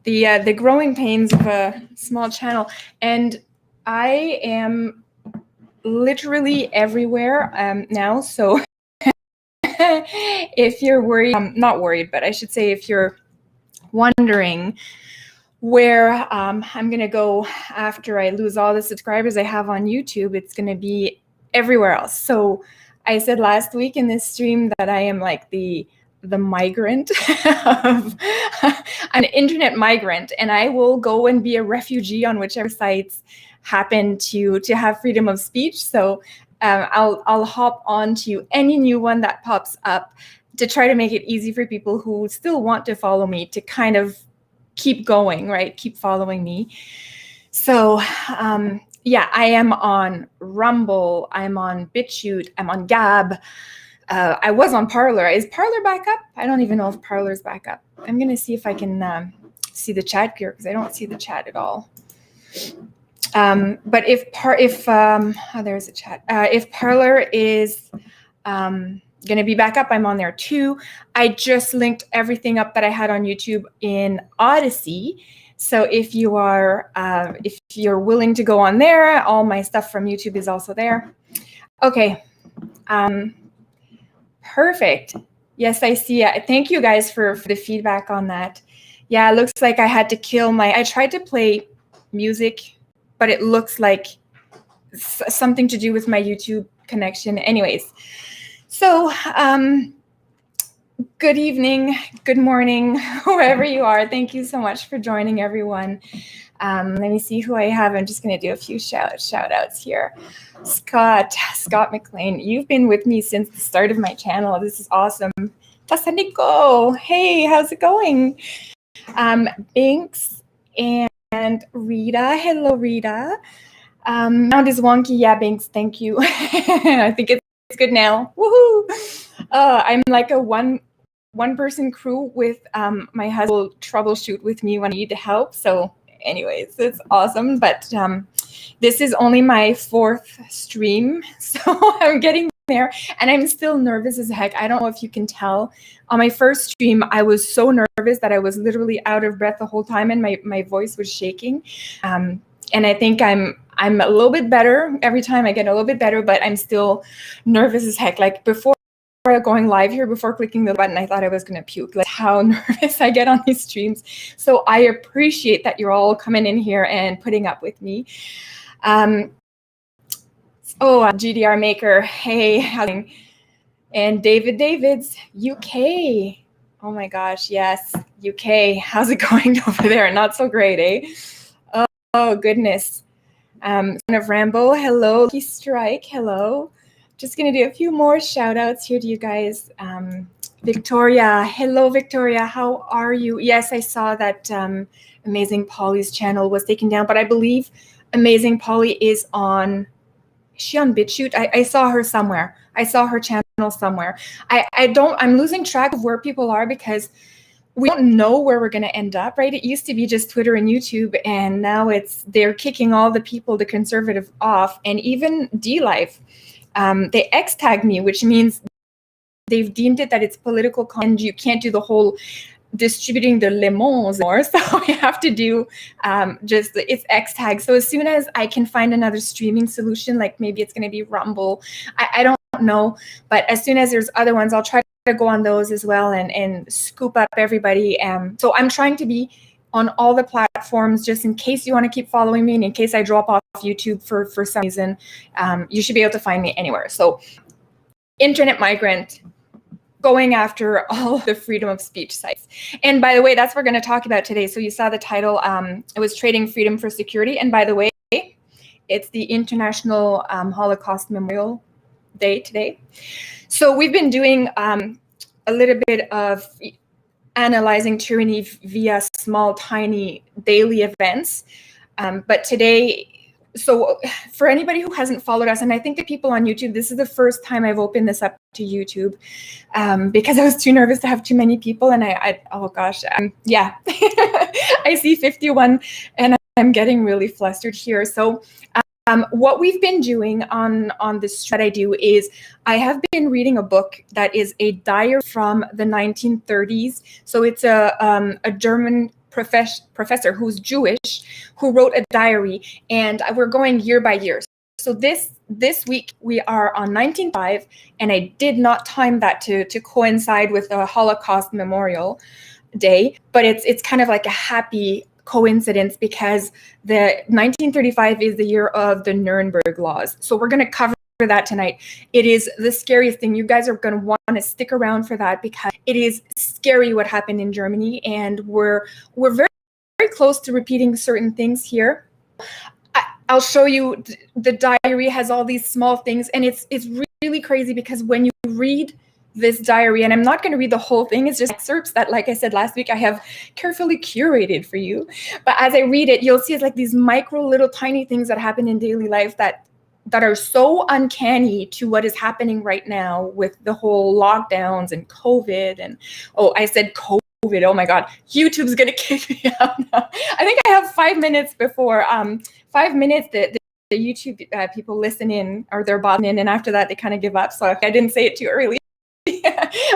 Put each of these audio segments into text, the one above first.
the growing pains of a small channel, and I am literally everywhere now. So if you're worried, not worried, but I should say if you're wondering where I'm going to go after I lose all the subscribers I have on YouTube, it's going to be everywhere else. So I said last week in this stream that I am like the migrant of an internet migrant, and I will go and be a refugee on whichever sites happen to have freedom of speech. So I'll hop onto any new one that pops up to try to make it easy for people who still want to follow me to kind of keep going, right? Keep following me. So yeah, I am on Rumble, I'm on BitChute, I'm on Gab. I was on Parler. Is Parler back up? I don't even know if Parler's back up. I'm gonna see if I can see the chat here because I don't see the chat at all. But there's a chat. If Parler is going to be back up, I'm on there too. I just linked everything up that I had on YouTube in Odyssey. So if you're willing to go on there, all my stuff from YouTube is also there. Okay. Perfect. Yes, I see it. Thank you guys for the feedback on that. Yeah, it looks like I had to kill I tried to play music, but it looks like something to do with my YouTube connection. Anyways, so good evening, good morning, wherever you are. Thank you so much for joining, everyone. Let me see who I have. I'm just going to do a few shout outs here. Scott McLean, you've been with me since the start of my channel. This is awesome. Tasaniko, hey, how's it going? Binks and Rita, hello Rita. Sound is wonky, yeah, Binks, thank you. I think it's good now. Woohoo! I'm like a one-person crew with my husband will troubleshoot with me when I need help. So anyways, it's awesome. But this is only my 4th stream, so I'm getting there, and I'm still nervous as heck. I don't know if you can tell. On my first stream, I was so nervous that I was literally out of breath the whole time, and my voice was shaking. And I think I'm a little bit better. Every time I get a little bit better, but I'm still nervous as heck. Like before going live here, before clicking the button, I thought I was going to puke. Like how nervous I get on these streams. So I appreciate that you're all coming in here and putting up with me. GDR Maker, hey, and David's UK. Oh my gosh, yes, UK. How's it going over there? Not so great, eh? Oh goodness. Son of Rambo, hello. Key Strike, hello. Just gonna do a few more shout outs here to you guys. Victoria, hello Victoria, how are you? Yes, I saw that Amazing Polly's channel was taken down, but I believe Amazing Polly is she on BitChute? I saw her somewhere. I saw her channel somewhere. I'm losing track of where people are because we don't know where we're going to end up, right? It used to be just Twitter and YouTube, and now they're kicking all the people, the conservative, off, and even DLive. They X-tagged me, which means they've deemed it that it's political content. You can't do the whole distributing the lemons more, so we have to do it's X-tag. So as soon as I can find another streaming solution, like maybe it's going to be Rumble, I don't know, but as soon as there's other ones, I'll try to go on those as well and scoop up everybody. So I'm trying to be on all the platforms just in case you want to keep following me, and in case I drop off YouTube for some reason, you should be able to find me anywhere. So internet migrant, going after all the freedom of speech sites. And by the way, that's what we're going to talk about today. So you saw the title, it was Trading Freedom for Security. And by the way, it's the International Holocaust Memorial Day today. So we've been doing a little bit of analyzing tyranny via small, tiny daily events. But today, so for anybody who hasn't followed us, and I think the people on YouTube, this is the first time I've opened this up to YouTube because I was too nervous to have too many people. And oh gosh, yeah, I see 51 and I'm getting really flustered here. So what we've been doing on this that I do is I have been reading a book that is a diary from the 1930s. So it's a German professor who's Jewish, who wrote a diary, and we're going year by year. So this week we are on 1905, and I did not time that to coincide with the Holocaust Memorial Day, but it's kind of like a happy coincidence because the 1935 is the year of the Nuremberg laws. So we're going to cover that tonight. It is the scariest thing. You guys are going to want to stick around for that because it is scary what happened in Germany, and we're very, very close to repeating certain things here. I'll show you. The diary has all these small things, and it's really crazy because when you read this diary, and I'm not going to read the whole thing, it's just excerpts that, like I said last week, I have carefully curated for you. But as I read it, you'll see it's like these micro little tiny things that happen in daily life that are so uncanny to what is happening right now with the whole lockdowns and COVID. And I said COVID. Oh my God, YouTube's gonna kick me out now. I think I have 5 minutes before 5 minutes that the YouTube people listen in, or they're botting in, and after that they kind of give up. So I didn't say it too early.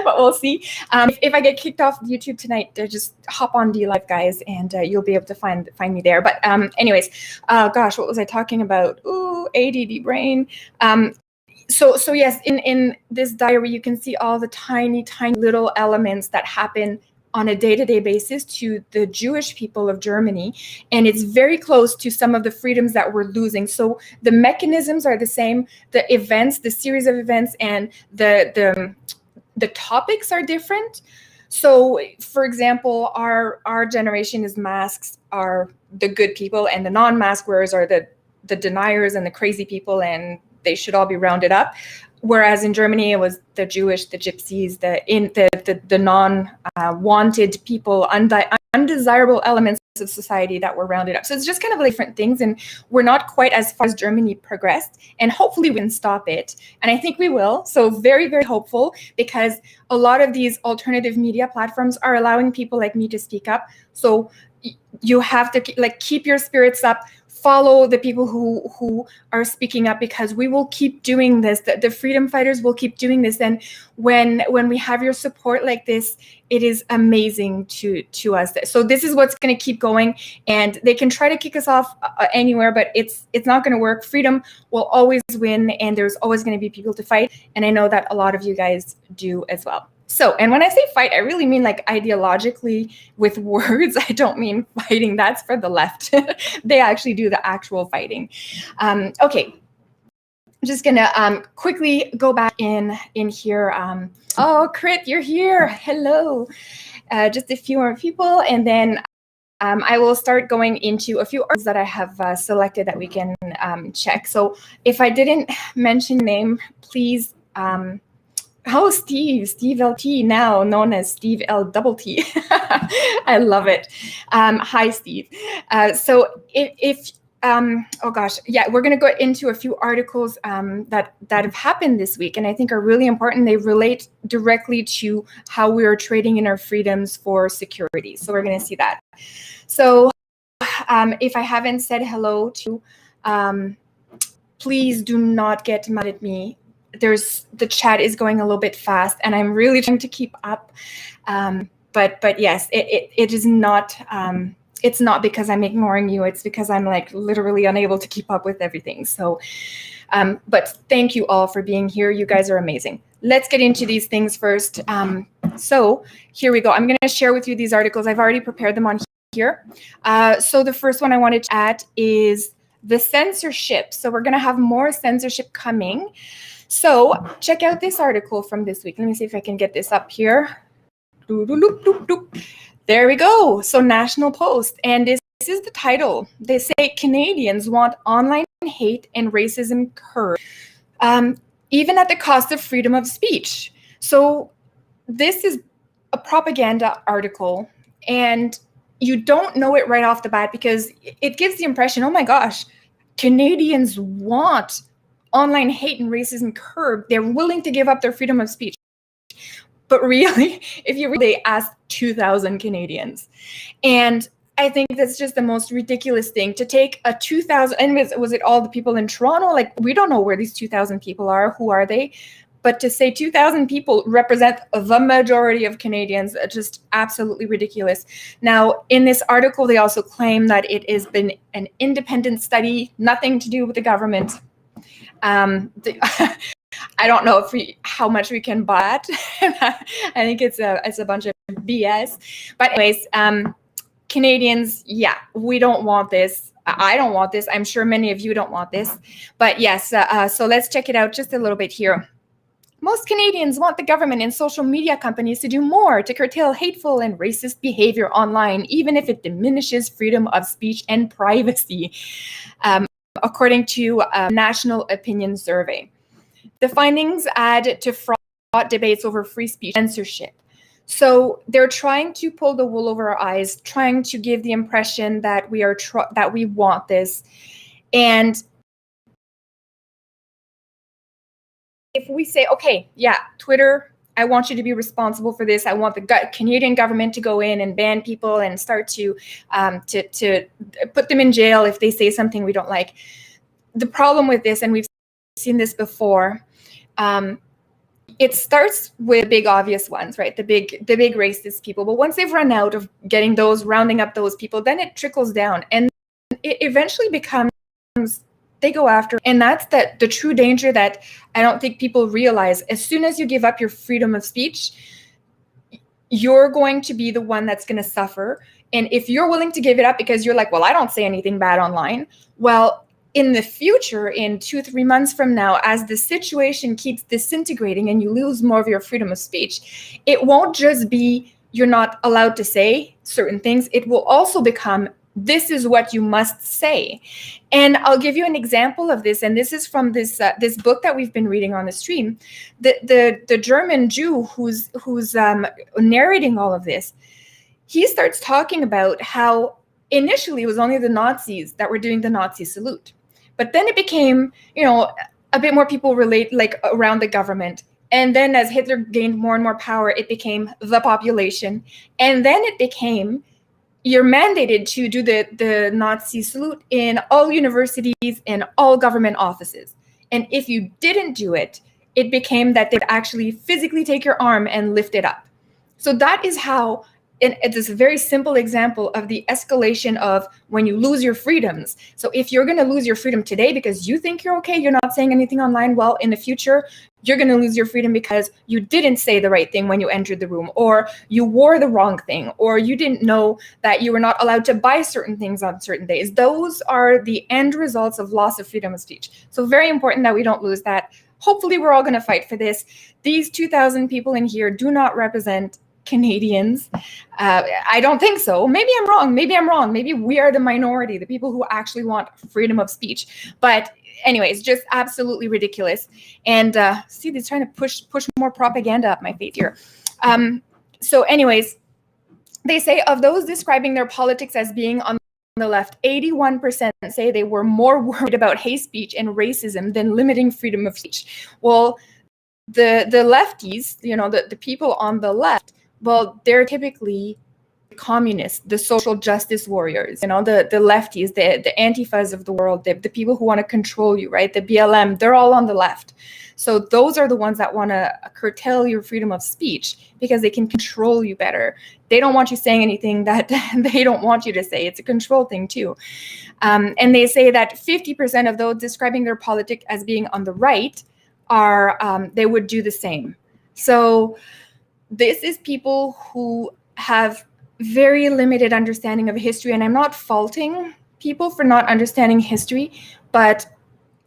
But we'll see. If I get kicked off YouTube tonight, just hop on DLive, guys, and you'll be able to find me there. But anyways, gosh, what was I talking about? Ooh, ADD brain. So yes, in this diary, you can see all the tiny little elements that happen on a day-to-day basis to the Jewish people of Germany, and it's very close to some of the freedoms that we're losing. So the mechanisms are the same, the events, the series of events, and the topics are different. So, for example, our generation is masks are the good people, and the non-mask wearers are the deniers and the crazy people, and they should all be rounded up. Whereas in Germany, it was the Jewish, the gypsies, the non-wanted people, undesirable elements of society that were rounded up. So it's just kind of like different things, and we're not quite as far as Germany progressed, and hopefully we can stop it. And I think we will. So very, very hopeful, because a lot of these alternative media platforms are allowing people like me to speak up. So you have to keep your spirits up. Follow the people who are speaking up, because we will keep doing this. The freedom fighters will keep doing this. And when we have your support like this, it is amazing to us. So this is what's going to keep going. And they can try to kick us off anywhere, but it's not going to work. Freedom will always win, and there's always going to be people to fight. And I know that a lot of you guys do as well. So, and when I say fight, I really mean like ideologically with words. I don't mean fighting. That's for the left. They actually do the actual fighting. Okay, I'm just gonna quickly go back in here. Oh, Crit, you're here. Hello. Just a few more people, and then I will start going into a few articles that I have selected that we can check. So if I didn't mention your name, please. Steve LT, now known as Steve L double T. I love it. Hi, Steve. So if oh gosh, yeah, we're going to go into a few articles that have happened this week, and I think are really important. They relate directly to how we are trading in our freedoms for security. So we're going to see that. So if I haven't said hello to, please do not get mad at me. The chat is going a little bit fast, and I'm really trying to keep up. But yes, it is not. It's not because I'm ignoring you. It's because I'm like literally unable to keep up with everything. So, but thank you all for being here. You guys are amazing. Let's get into these things first. So here we go. I'm going to share with you these articles. I've already prepared them on here. So the first one I wanted to add is the censorship. So we're going to have more censorship coming. So check out this article from this week. Let me see if I can get this up here. There we go. So National Post. And this is the title. They say Canadians want online hate and racism curbed, even at the cost of freedom of speech. So this is a propaganda article, and you don't know it right off the bat because it gives the impression, oh my gosh, Canadians want online hate and racism curbed. They're willing to give up their freedom of speech. But really, if you really ask 2,000 Canadians, and I think that's just the most ridiculous thing to take a 2,000, and was it all the people in Toronto? Like, we don't know where these 2,000 people are. Who are they? But to say 2,000 people represent the majority of Canadians, just absolutely ridiculous. Now, in this article, they also claim that it has been an independent study, nothing to do with the government. I don't know how much we can buy it. I think it's a bunch of BS. But anyways, Canadians, yeah, we don't want this. I don't want this. I'm sure many of you don't want this. But yes, so let's check it out just a little bit here. Most Canadians want the government and social media companies to do more to curtail hateful and racist behavior online, even if it diminishes freedom of speech and privacy, according to a national opinion survey. The findings add to fraught debates over free speech censorship. So they're trying to pull the wool over our eyes, trying to give the impression that we want this. And if we say, okay, yeah, Twitter, I want you to be responsible for this. I want the Canadian government to go in and ban people and start to put them in jail if they say something we don't like. The problem with this, and we've seen this before, it starts with big obvious ones, right? The big racist people. But once they've run out of rounding up those people, then it trickles down, and it eventually becomes, they go after. And that's the true danger that I don't think people realize. As soon as you give up your freedom of speech, you're going to be the one that's going to suffer. And if you're willing to give it up because you're like, well, I don't say anything bad online, well, in the future, in 2-3 months from now, as the situation keeps disintegrating and you lose more of your freedom of speech, it won't just be you're not allowed to say certain things. It will also become, this is what you must say. And I'll give you an example of this. And this is from this book that we've been reading on the stream. The German Jew who's narrating all of this, he starts talking about how initially it was only the Nazis that were doing the Nazi salute. But then it became, a bit more people around the government. And then as Hitler gained more and more power, it became the population. And then it became, you're mandated to do the Nazi salute in all universities and all government offices. And if you didn't do it, it became that they'd actually physically take your arm and lift it up. So that is how, and it's a very simple example of the escalation of when you lose your freedoms. So if you're going to lose your freedom today because you think you're okay, you're not saying anything online, well, in the future, you're going to lose your freedom because you didn't say the right thing when you entered the room, or you wore the wrong thing, or you didn't know that you were not allowed to buy certain things on certain days. Those are the end results of loss of freedom of speech. So very important that we don't lose that. Hopefully, we're all going to fight for this. These 2,000 people in here do not represent Canadians. I don't think so. Maybe I'm wrong. Maybe we are the minority, the people who actually want freedom of speech. But anyways, just absolutely ridiculous. And see, they're trying to push more propaganda up my face here. So anyways, they say of those describing their politics as being on the left, 81% say they were more worried about hate speech and racism than limiting freedom of speech. Well, the lefties, the people on the left, well, they're typically communists, the social justice warriors, the lefties, the Antifas of the world, the people who want to control you, right? The BLM, they're all on the left. So those are the ones that want to curtail your freedom of speech because they can control you better. They don't want you saying anything that they don't want you to say. It's a control thing too. And they say that 50% of those describing their politics as being on the right they would do the same. So this is people who have very limited understanding of history, and I'm not faulting people for not understanding history, but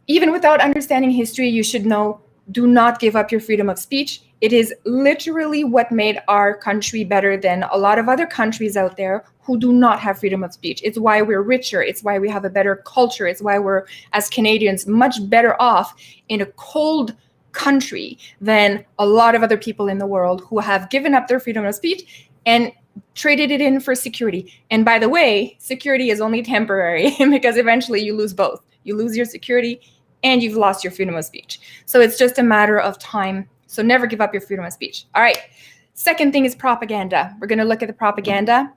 even without understanding history, you should know, do not give up your freedom of speech. It is literally what made our country better than a lot of other countries out there who do not have freedom of speech. It's why we're richer. It's why we have a better culture. It's why we're, as Canadians, much better off in a cold country than a lot of other people in the world who have given up their freedom of speech and traded it in for security. And by the way, security is only temporary because eventually you lose both. You lose your security and you've lost your freedom of speech. So it's just a matter of time. So never give up your freedom of speech. All right. Second thing is propaganda. We're going to look at the propaganda.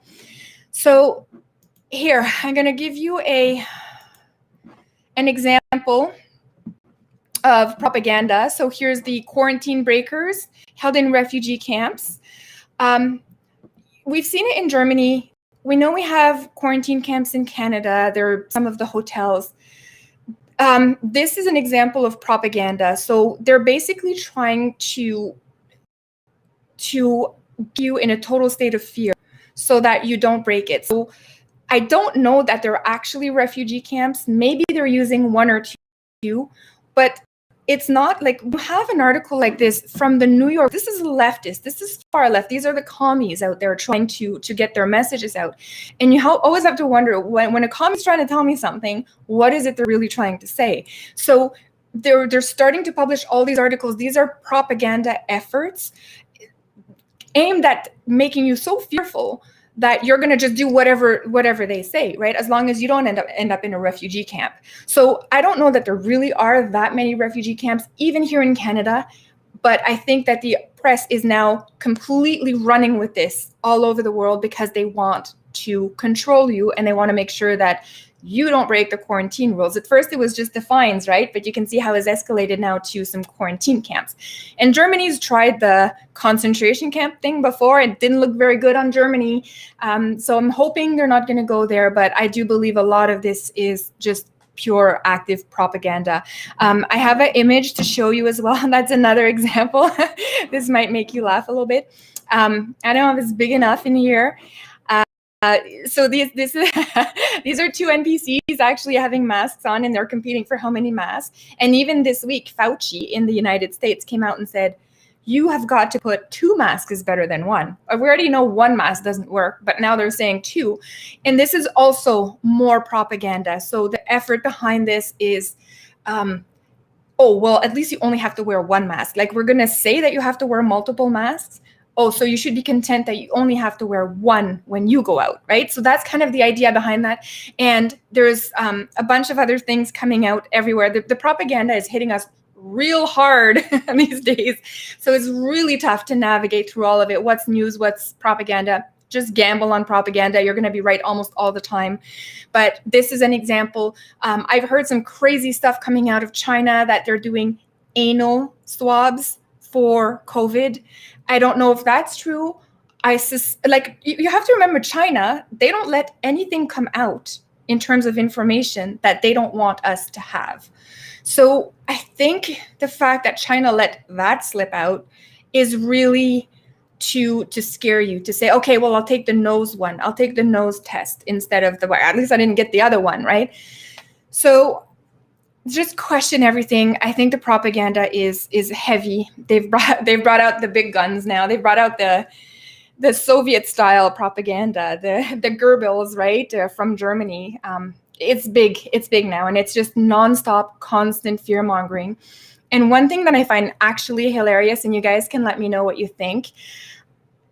So here, I'm going to give you an example of propaganda. So here's the quarantine breakers held in refugee camps. We've seen it in Germany. We know we have quarantine camps in Canada. There are some of the hotels. This is an example of propaganda. So they're basically trying to get you in a total state of fear so that you don't break it. So I don't know that they're actually refugee camps. Maybe they're using one or two, but it's not like you have an article like this from the New York. This is leftist. This is far left. These are the commies out there trying to get their messages out. And you always have to wonder when a commie's trying to tell me something, what is it they're really trying to say? So they're starting to publish all these articles. These are propaganda efforts aimed at making you so fearful that you're going to just do whatever they say, right? As long as you don't end up in a refugee camp. So I don't know that there really are that many refugee camps, even here in Canada, but I think that the press is now completely running with this all over the world because they want to control you and they want to make sure that you don't break the quarantine rules. At first, it was just the fines, right? But you can see how it's escalated now to some quarantine camps. And Germany's tried the concentration camp thing before. It didn't look very good on Germany. So I'm hoping they're not going to go there. But I do believe a lot of this is just pure active propaganda. I have an image to show you as well. That's another example. This might make you laugh a little bit. I don't know if it's big enough in here. So these are two NPCs actually having masks on, and they're competing for how many masks. And even this week, Fauci in the United States came out and said, you have got to put 2 masks is better than 1. We already know 1 mask doesn't work, but now they're saying 2. And this is also more propaganda. So the effort behind this is, oh, well, at least you only have to wear 1 mask. Like, we're going to say that you have to wear multiple masks. Oh, so you should be content that you only have to wear 1 when you go out, right? So that's kind of the idea behind that. And there's a bunch of other things coming out everywhere. The propaganda is hitting us real hard these days. So it's really tough to navigate through all of it. What's news? What's propaganda? Just gamble on propaganda. You're going to be right almost all the time. But this is an example. I've heard some crazy stuff coming out of China that they're doing anal swabs for COVID. I don't know if that's true. You have to remember, China, they don't let anything come out in terms of information that they don't want us to have. So I think the fact that China let that slip out is really to scare you, to say, okay, well, I'll take the nose one. I'll take the nose test instead of at least I didn't get the other one, right? So just question everything. I think the propaganda is heavy. They've brought out the big guns now. They've brought out the Soviet style propaganda, the Goebbels, right, from Germany. It's big. It's big now, and it's just nonstop, constant fear mongering. And one thing that I find actually hilarious, and you guys can let me know what you think,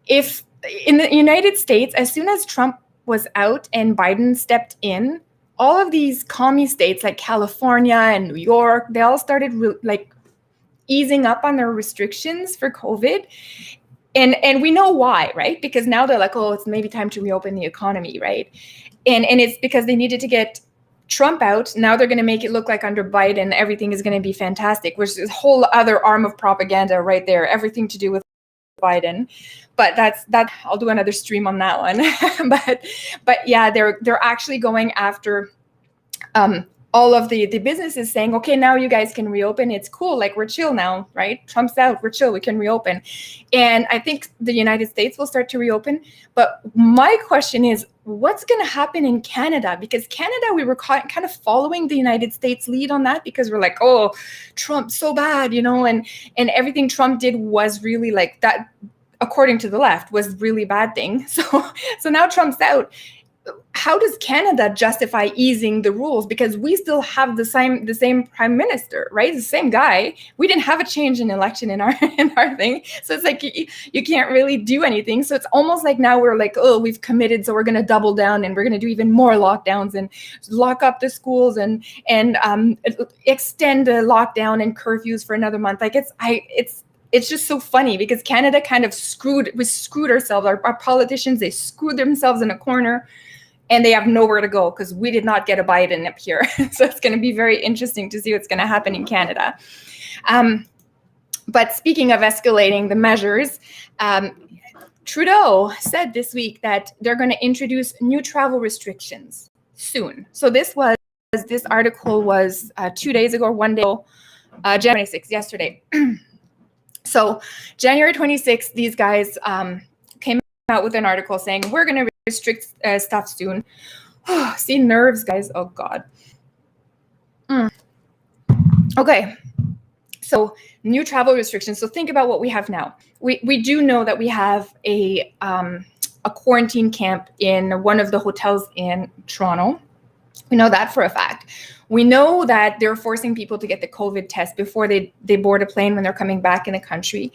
if in the United States, as soon as Trump was out and Biden stepped in, all of these commie states like California and New York, they all started easing up on their restrictions for COVID. And we know why, right? Because now they're like, oh, it's maybe time to reopen the economy, right? And it's because they needed to get Trump out. Now they're going to make it look like under Biden, everything is going to be fantastic, which is a whole other arm of propaganda right there, everything to do with Biden. But that I'll do another stream on that one. but yeah, they're actually going after all of the businesses, saying, okay, now you guys can reopen. It's cool. Like, we're chill now, right? Trump's out. We're chill. We can reopen. And I think the United States will start to reopen. But my question is, what's going to happen in Canada? Because Canada, we were kind of following the United States lead on that, because we're like, oh, Trump's so bad, and everything Trump did was really like that, according to the left, was really bad thing. So now Trump's out. How does Canada justify easing the rules? Because we still have the same prime minister, right? The same guy. We didn't have a change in election in our thing. So it's like you can't really do anything. So it's almost like now we're like, oh, we've committed, so we're going to double down and we're going to do even more lockdowns and lock up the schools and extend the lockdown and curfews for another month. Like it's just so funny, because Canada kind of screwed ourselves. Our politicians, they screwed themselves in a corner. and they have nowhere to go because we did not get a Biden up here. So it's going to be very interesting to see what's going to happen in Canada. But speaking of escalating the measures, Trudeau said this week that they're going to introduce new travel restrictions soon. So this article was 2 days ago, one day ago, January 26th, yesterday. So January 26th, these guys came out with an article saying, we're going to restrict stuff soon. See, nerves, guys. Oh, God. Okay. So new travel restrictions. So think about what we have now. We do know that we have a quarantine camp in one of the hotels in Toronto. We know that for a fact. We know that they're forcing people to get the COVID test before they board a plane when they're coming back in the country.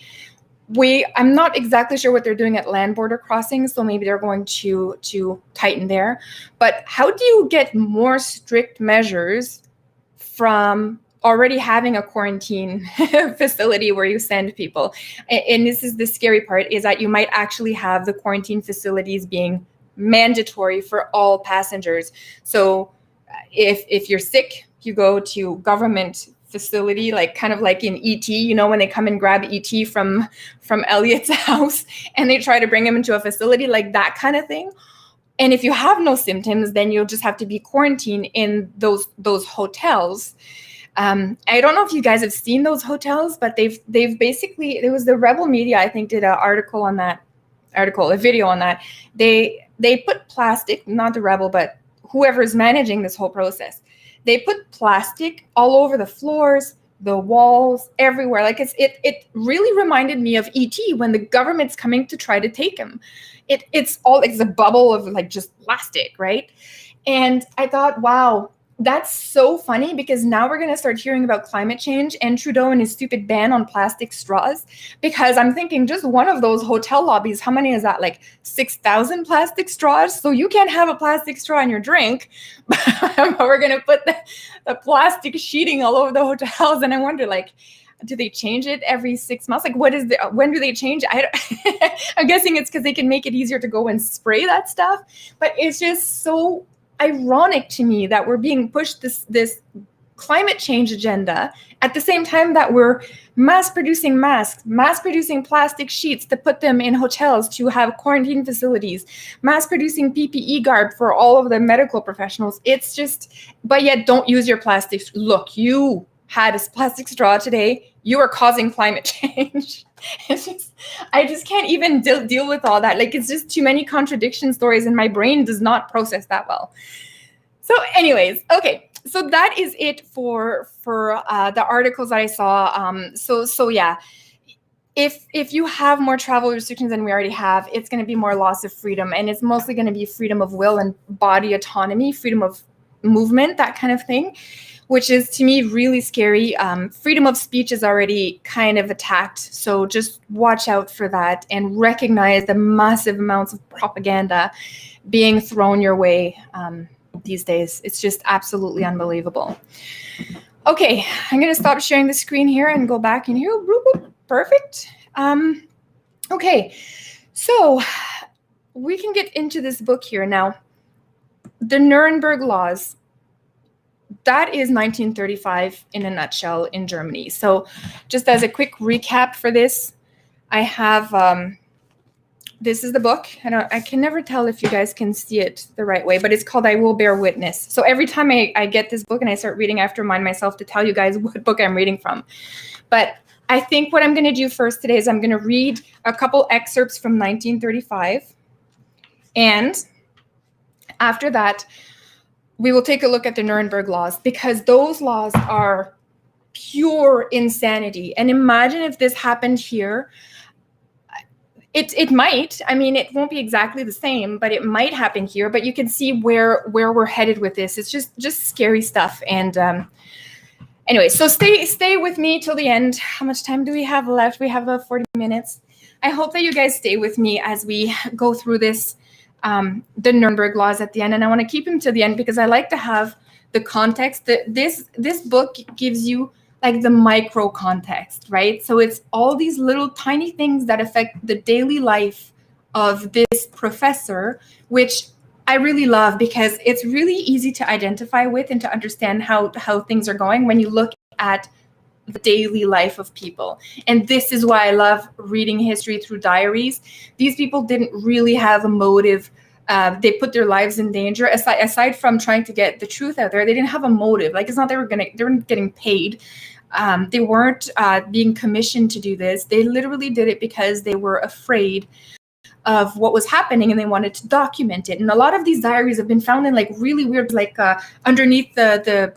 I'm not exactly sure what they're doing at land border crossings, so maybe they're going to tighten there. But how do you get more strict measures from already having a quarantine facility where you send people? And this is the scary part, is that you might actually have the quarantine facilities being mandatory for all passengers. So if you're sick, you go to government facility, like kind of like in ET, you know, when they come and grab ET from Elliot's house and they try to bring him into a facility, like that kind of thing. And if you have no symptoms, then you'll just have to be quarantined in those hotels. I don't know if you guys have seen those hotels, but they've basically, it was the Rebel Media, I think, did a video on that. They put plastic, not the Rebel, but whoever's managing this whole process. They put plastic all over the floors, the walls, everywhere. Like it really reminded me of ET when the government's coming to try to take him. It's a bubble of like just plastic, right? And I thought, wow, that's so funny, because now we're going to start hearing about climate change and Trudeau and his stupid ban on plastic straws. Because I'm thinking just one of those hotel lobbies, how many is that? Like 6,000 plastic straws? So you can't have a plastic straw in your drink. But we're going to put the plastic sheeting all over the hotels. And I wonder, like, do they change it every 6 months? Like, when do they change it? I'm guessing it's because they can make it easier to go and spray that stuff. But it's just so ironic to me that we're being pushed this climate change agenda at the same time that we're mass producing masks, mass producing plastic sheets to put them in hotels to have quarantine facilities, mass producing PPE garb for all of the medical professionals. It's just, but yet don't use your plastics. Look, you had a plastic straw today. You are causing climate change. I just can't even deal with all that. Like, it's just too many contradiction stories, and my brain does not process that well. So anyways, okay. So that is it for the articles that I saw. So yeah, if you have more travel restrictions than we already have, it's going to be more loss of freedom, and it's mostly going to be freedom of will and body autonomy, freedom of movement, that kind of thing, which is to me really scary. Freedom of speech is already kind of attacked. So just watch out for that and recognize the massive amounts of propaganda being thrown your way these days. It's just absolutely unbelievable. Okay, I'm going to stop sharing the screen here and go back in here. Perfect. Okay, so we can get into this book here now. The Nuremberg laws. That is 1935 in a nutshell in Germany. So just as a quick recap for this, I have, this is the book. I can never tell if you guys can see it the right way, but it's called I Will Bear Witness. So every time I get this book and I start reading, I have to remind myself to tell you guys what book I'm reading from. But I think what I'm going to do first today is I'm going to read a couple excerpts from 1935. And after that, we will take a look at the Nuremberg laws, because those laws are pure insanity. And imagine if this happened here. It might. I mean, it won't be exactly the same, but it might happen here. But you can see where we're headed with this. It's just scary stuff. And anyway, so stay with me till the end. How much time do we have left? We have 40 minutes. I hope that you guys stay with me as we go through this. The Nuremberg laws at the end, and I want to keep them to the end because I like to have the context. This book gives you like the micro context, right? So it's all these little tiny things that affect the daily life of this professor, which I really love, because it's really easy to identify with and to understand how things are going when you look at the daily life of people. And this is why I love reading history through diaries. These people didn't really have a motive. They put their lives in danger. Aside from trying to get the truth out there, they didn't have a motive. Like, it's not they weren't getting paid. They weren't being commissioned to do this. They literally did it because they were afraid of what was happening and they wanted to document it. And a lot of these diaries have been found in like really weird, like underneath the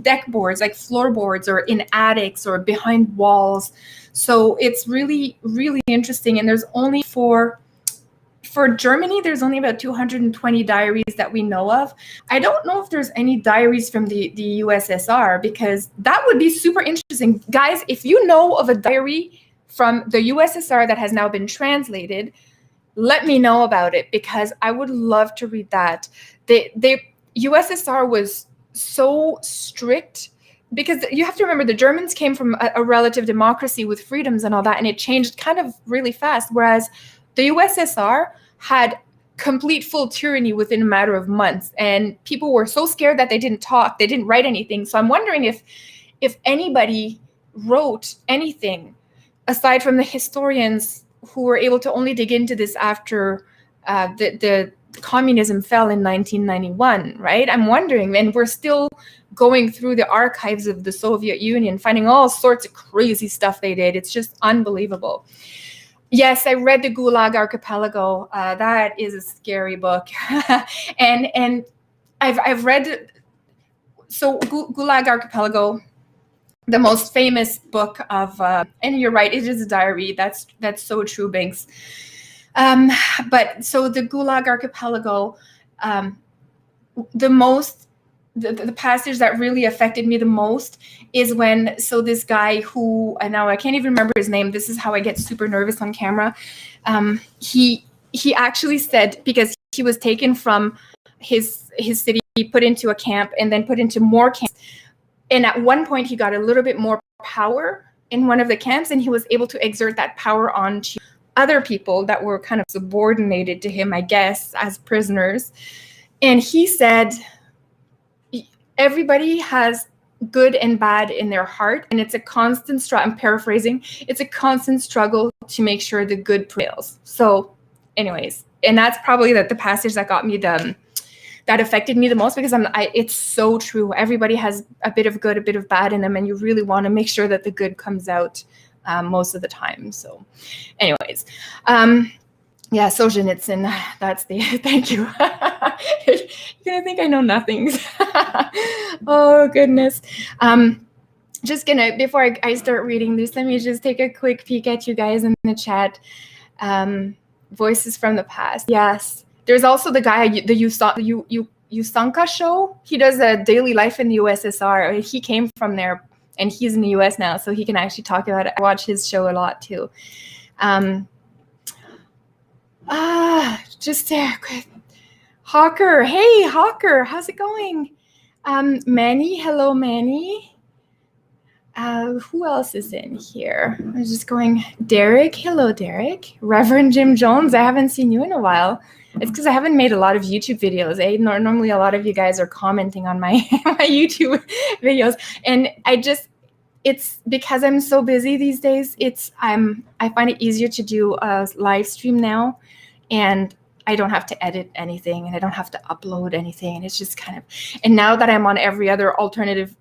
deck boards, like floorboards, or in attics or behind walls. So it's really, really interesting. And there's only for Germany, there's only about 220 diaries that we know of. I don't know if there's any diaries from the USSR, because that would be super interesting. Guys, if you know of a diary from the USSR that has now been translated, let me know about it, because I would love to read that. The USSR was so strict, because you have to remember the Germans came from a relative democracy with freedoms and all that, and it changed kind of really fast, whereas the USSR had complete full tyranny within a matter of months, and people were so scared that they didn't talk, they didn't write anything. So I'm wondering if anybody wrote anything aside from the historians who were able to only dig into this after the communism fell in 1991, right? I'm wondering, and we're still going through the archives of the Soviet Union, finding all sorts of crazy stuff they did. It's just unbelievable. Yes, I read the Gulag Archipelago. That is a scary book, and I've read, so Gulag Archipelago, the most famous book of, and you're right, it is a diary. That's so true, Binks. But so the Gulag Archipelago, the passage that really affected me the most is when, so this guy who, and now I can't even remember his name. This is how I get super nervous on camera. He actually said, because he was taken from his city, put into a camp, and then put into more camps. And at one point, he got a little bit more power in one of the camps, and he was able to exert that power onto other people that were kind of subordinated to him, I guess, as prisoners. And he said, everybody has good and bad in their heart, and it's a constant struggle. I'm paraphrasing. It's a constant struggle to make sure the good prevails. So anyways, and that's probably the passage that got me that affected me the most, because it's so true. Everybody has a bit of good, a bit of bad in them, and you really want to make sure that the good comes out most of the time. So anyways, yeah, Solzhenitsyn, that's the, thank you. You're gonna think I know nothing. Oh goodness. Just gonna, before I start reading this, let me just take a quick peek at you guys in the chat. Voices from the past. Yes. There's also the guy, the Yusanka show. He does a daily life in the USSR. He came from there, and he's in the US now, so he can actually talk about it. I watch his show a lot too. Just quick. Hawker, hey Hawker, how's it going? Manny, hello Manny. Who else is in here? I was just going. Derek, hello Derek. Reverend Jim Jones, I haven't seen you in a while. It's because I haven't made a lot of YouTube videos. Normally a lot of you guys are commenting on my my YouTube videos, and it's because I'm so busy these days. I find it easier to do a live stream now, and I don't have to edit anything, and I don't have to upload anything. And it's just kind of, and now that I'm on every other alternative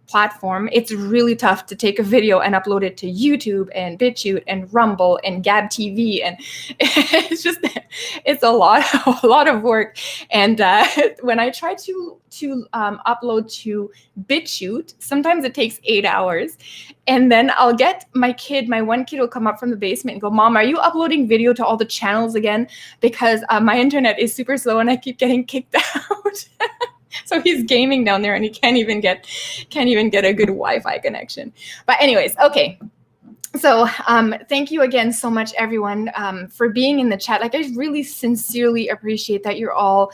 platform, it's really tough to take a video and upload it to YouTube and BitChute and Rumble and Gab TV, and it's a lot of work. And when I try to upload to BitChute, sometimes it takes 8 hours, and then I'll get my one kid will come up from the basement and go, "Mom, are you uploading video to all the channels again? Because my internet is super slow and I keep getting kicked out." So he's gaming down there, and he can't even get a good Wi-Fi connection. But anyways, okay. So thank you again so much, everyone, for being in the chat. Like, I really sincerely appreciate that you're all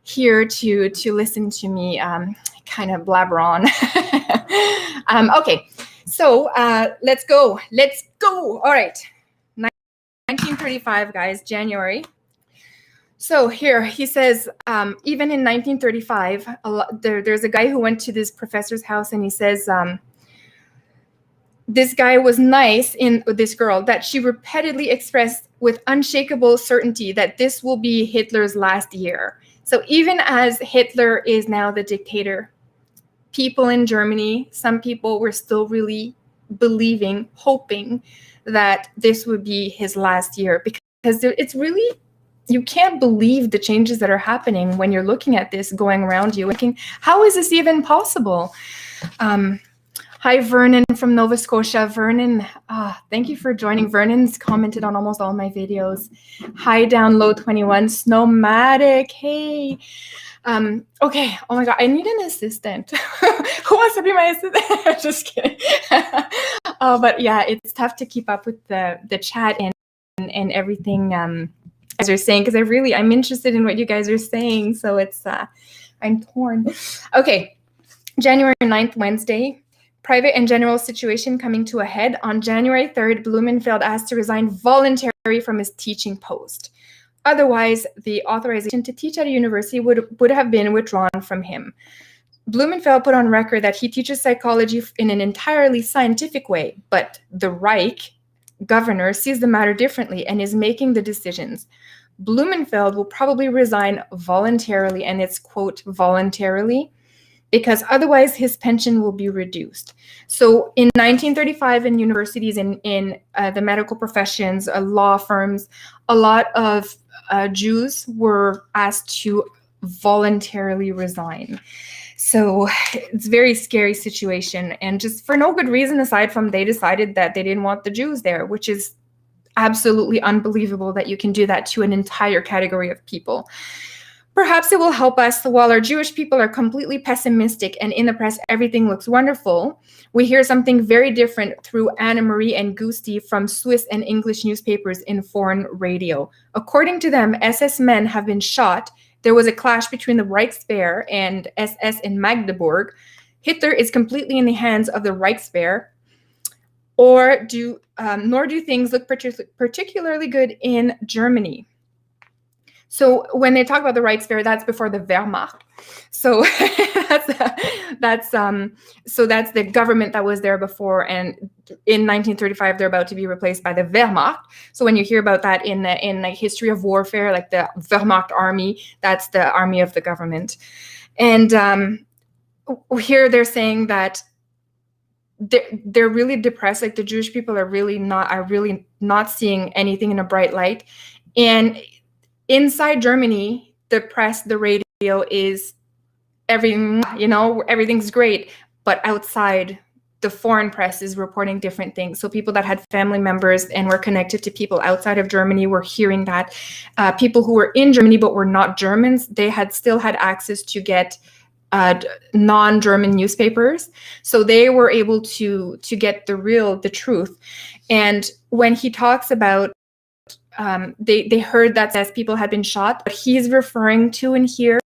here to listen to me kind of blabber on. Okay, so let's go. All right, 1935, guys, January. So here he says, even in 1935, there's a guy who went to this professor's house, and he says, this guy was nice in this girl, that she repeatedly expressed with unshakable certainty that this will be Hitler's last year. So even as Hitler is now the dictator, people in Germany, some people were still really believing, hoping that this would be his last year, because it's really, you can't believe the changes that are happening when you're looking at this going around you, thinking, how is this even possible? Hi, Vernon from Nova Scotia. Vernon, thank you for joining. Vernon's commented on almost all my videos. Hi, Download 21, Snowmatic, hey. Okay, oh my God, I need an assistant. Who wants to be my assistant? Just kidding. But yeah, it's tough to keep up with the chat and everything you guys are saying, because I'm interested in what you guys are saying, so it's, I'm torn. Okay, January 9th, Wednesday. Private and general situation coming to a head. On January 3rd, Blumenfeld asked to resign voluntarily from his teaching post. Otherwise, the authorization to teach at a university would have been withdrawn from him. Blumenfeld put on record that he teaches psychology in an entirely scientific way, but the Reich governor sees the matter differently and is making the decisions. Blumenfeld will probably resign voluntarily, and it's, quote, voluntarily, because otherwise his pension will be reduced. So in 1935, in universities, in the medical professions, law firms, a lot of Jews were asked to voluntarily resign. So it's a very scary situation, and just for no good reason aside from they decided that they didn't want the Jews there, which is absolutely unbelievable that you can do that to an entire category of people. Perhaps it will help us while our Jewish people are completely pessimistic and in the press everything looks wonderful. We hear something very different through Anna Marie and Gusti from Swiss and English newspapers in foreign radio. According to them, SS men have been shot. There was a clash between the Reichswehr and SS in Magdeburg. Hitler is completely in the hands of the Reichswehr. Nor do things look particularly good in Germany. So when they talk about the Reichswehr, that's before the Wehrmacht. So that's the government that was there before, and in 1935 they're about to be replaced by the Wehrmacht. So when you hear about that in the history of warfare, like the Wehrmacht army, that's the army of the government. And here they're saying that they're really depressed. Like the Jewish people are really not seeing anything in a bright light, and inside Germany, the press, the radio is everything, everything's great. But outside, the foreign press is reporting different things. So people that had family members and were connected to people outside of Germany were hearing that. People who were in Germany but were not Germans, they still had access to get non-German newspapers. So they were able to get the truth. And when he talks about they heard that as people had been shot. What he's referring to in here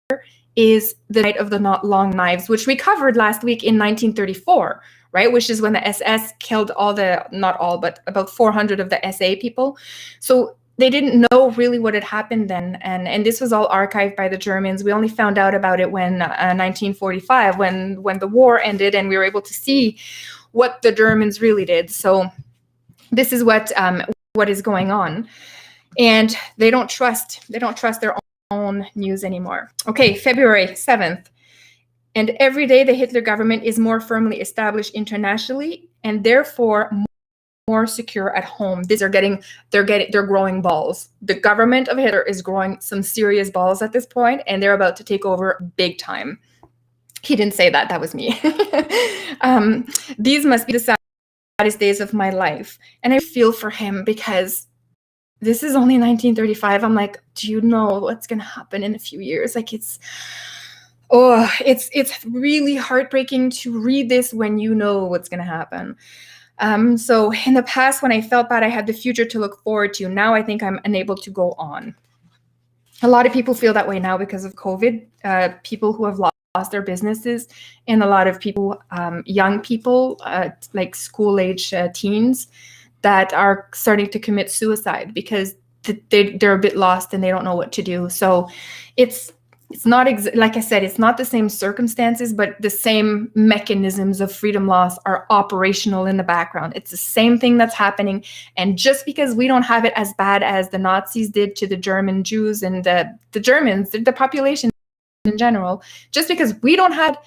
is the Night of the Not Long Knives, which we covered last week in 1934, right? Which is when the SS killed not all, but about 400 of the SA people. So they didn't know really what had happened then. And this was all archived by the Germans. We only found out about it when 1945, when the war ended, and we were able to see what the Germans really did. So this is what is going on. And they don't trust their own news anymore. Okay, February 7th. And every day the Hitler government is more firmly established internationally and therefore more secure at home. They're growing balls. The government of Hitler is growing some serious balls at this point, and they're about to take over big time. He didn't say that, that was me. These must be the saddest days of my life. And I feel for him because this is only 1935. I'm like, do you know what's going to happen in a few years? Like it's really heartbreaking to read this when you know what's going to happen. So in the past, when I felt bad, I had the future to look forward to. Now I think I'm unable to go on. A lot of people feel that way now because of COVID, people who have lost their businesses, and a lot of people, young people, like school-age teens, that are starting to commit suicide because they're a bit lost and they don't know what to do. So it's not like I said, it's not the same circumstances, but the same mechanisms of freedom loss are operational in the background. It's the same thing that's happening. And just because we don't have it as bad as the Nazis did to the German Jews and the Germans, the population in general, just because we don't have,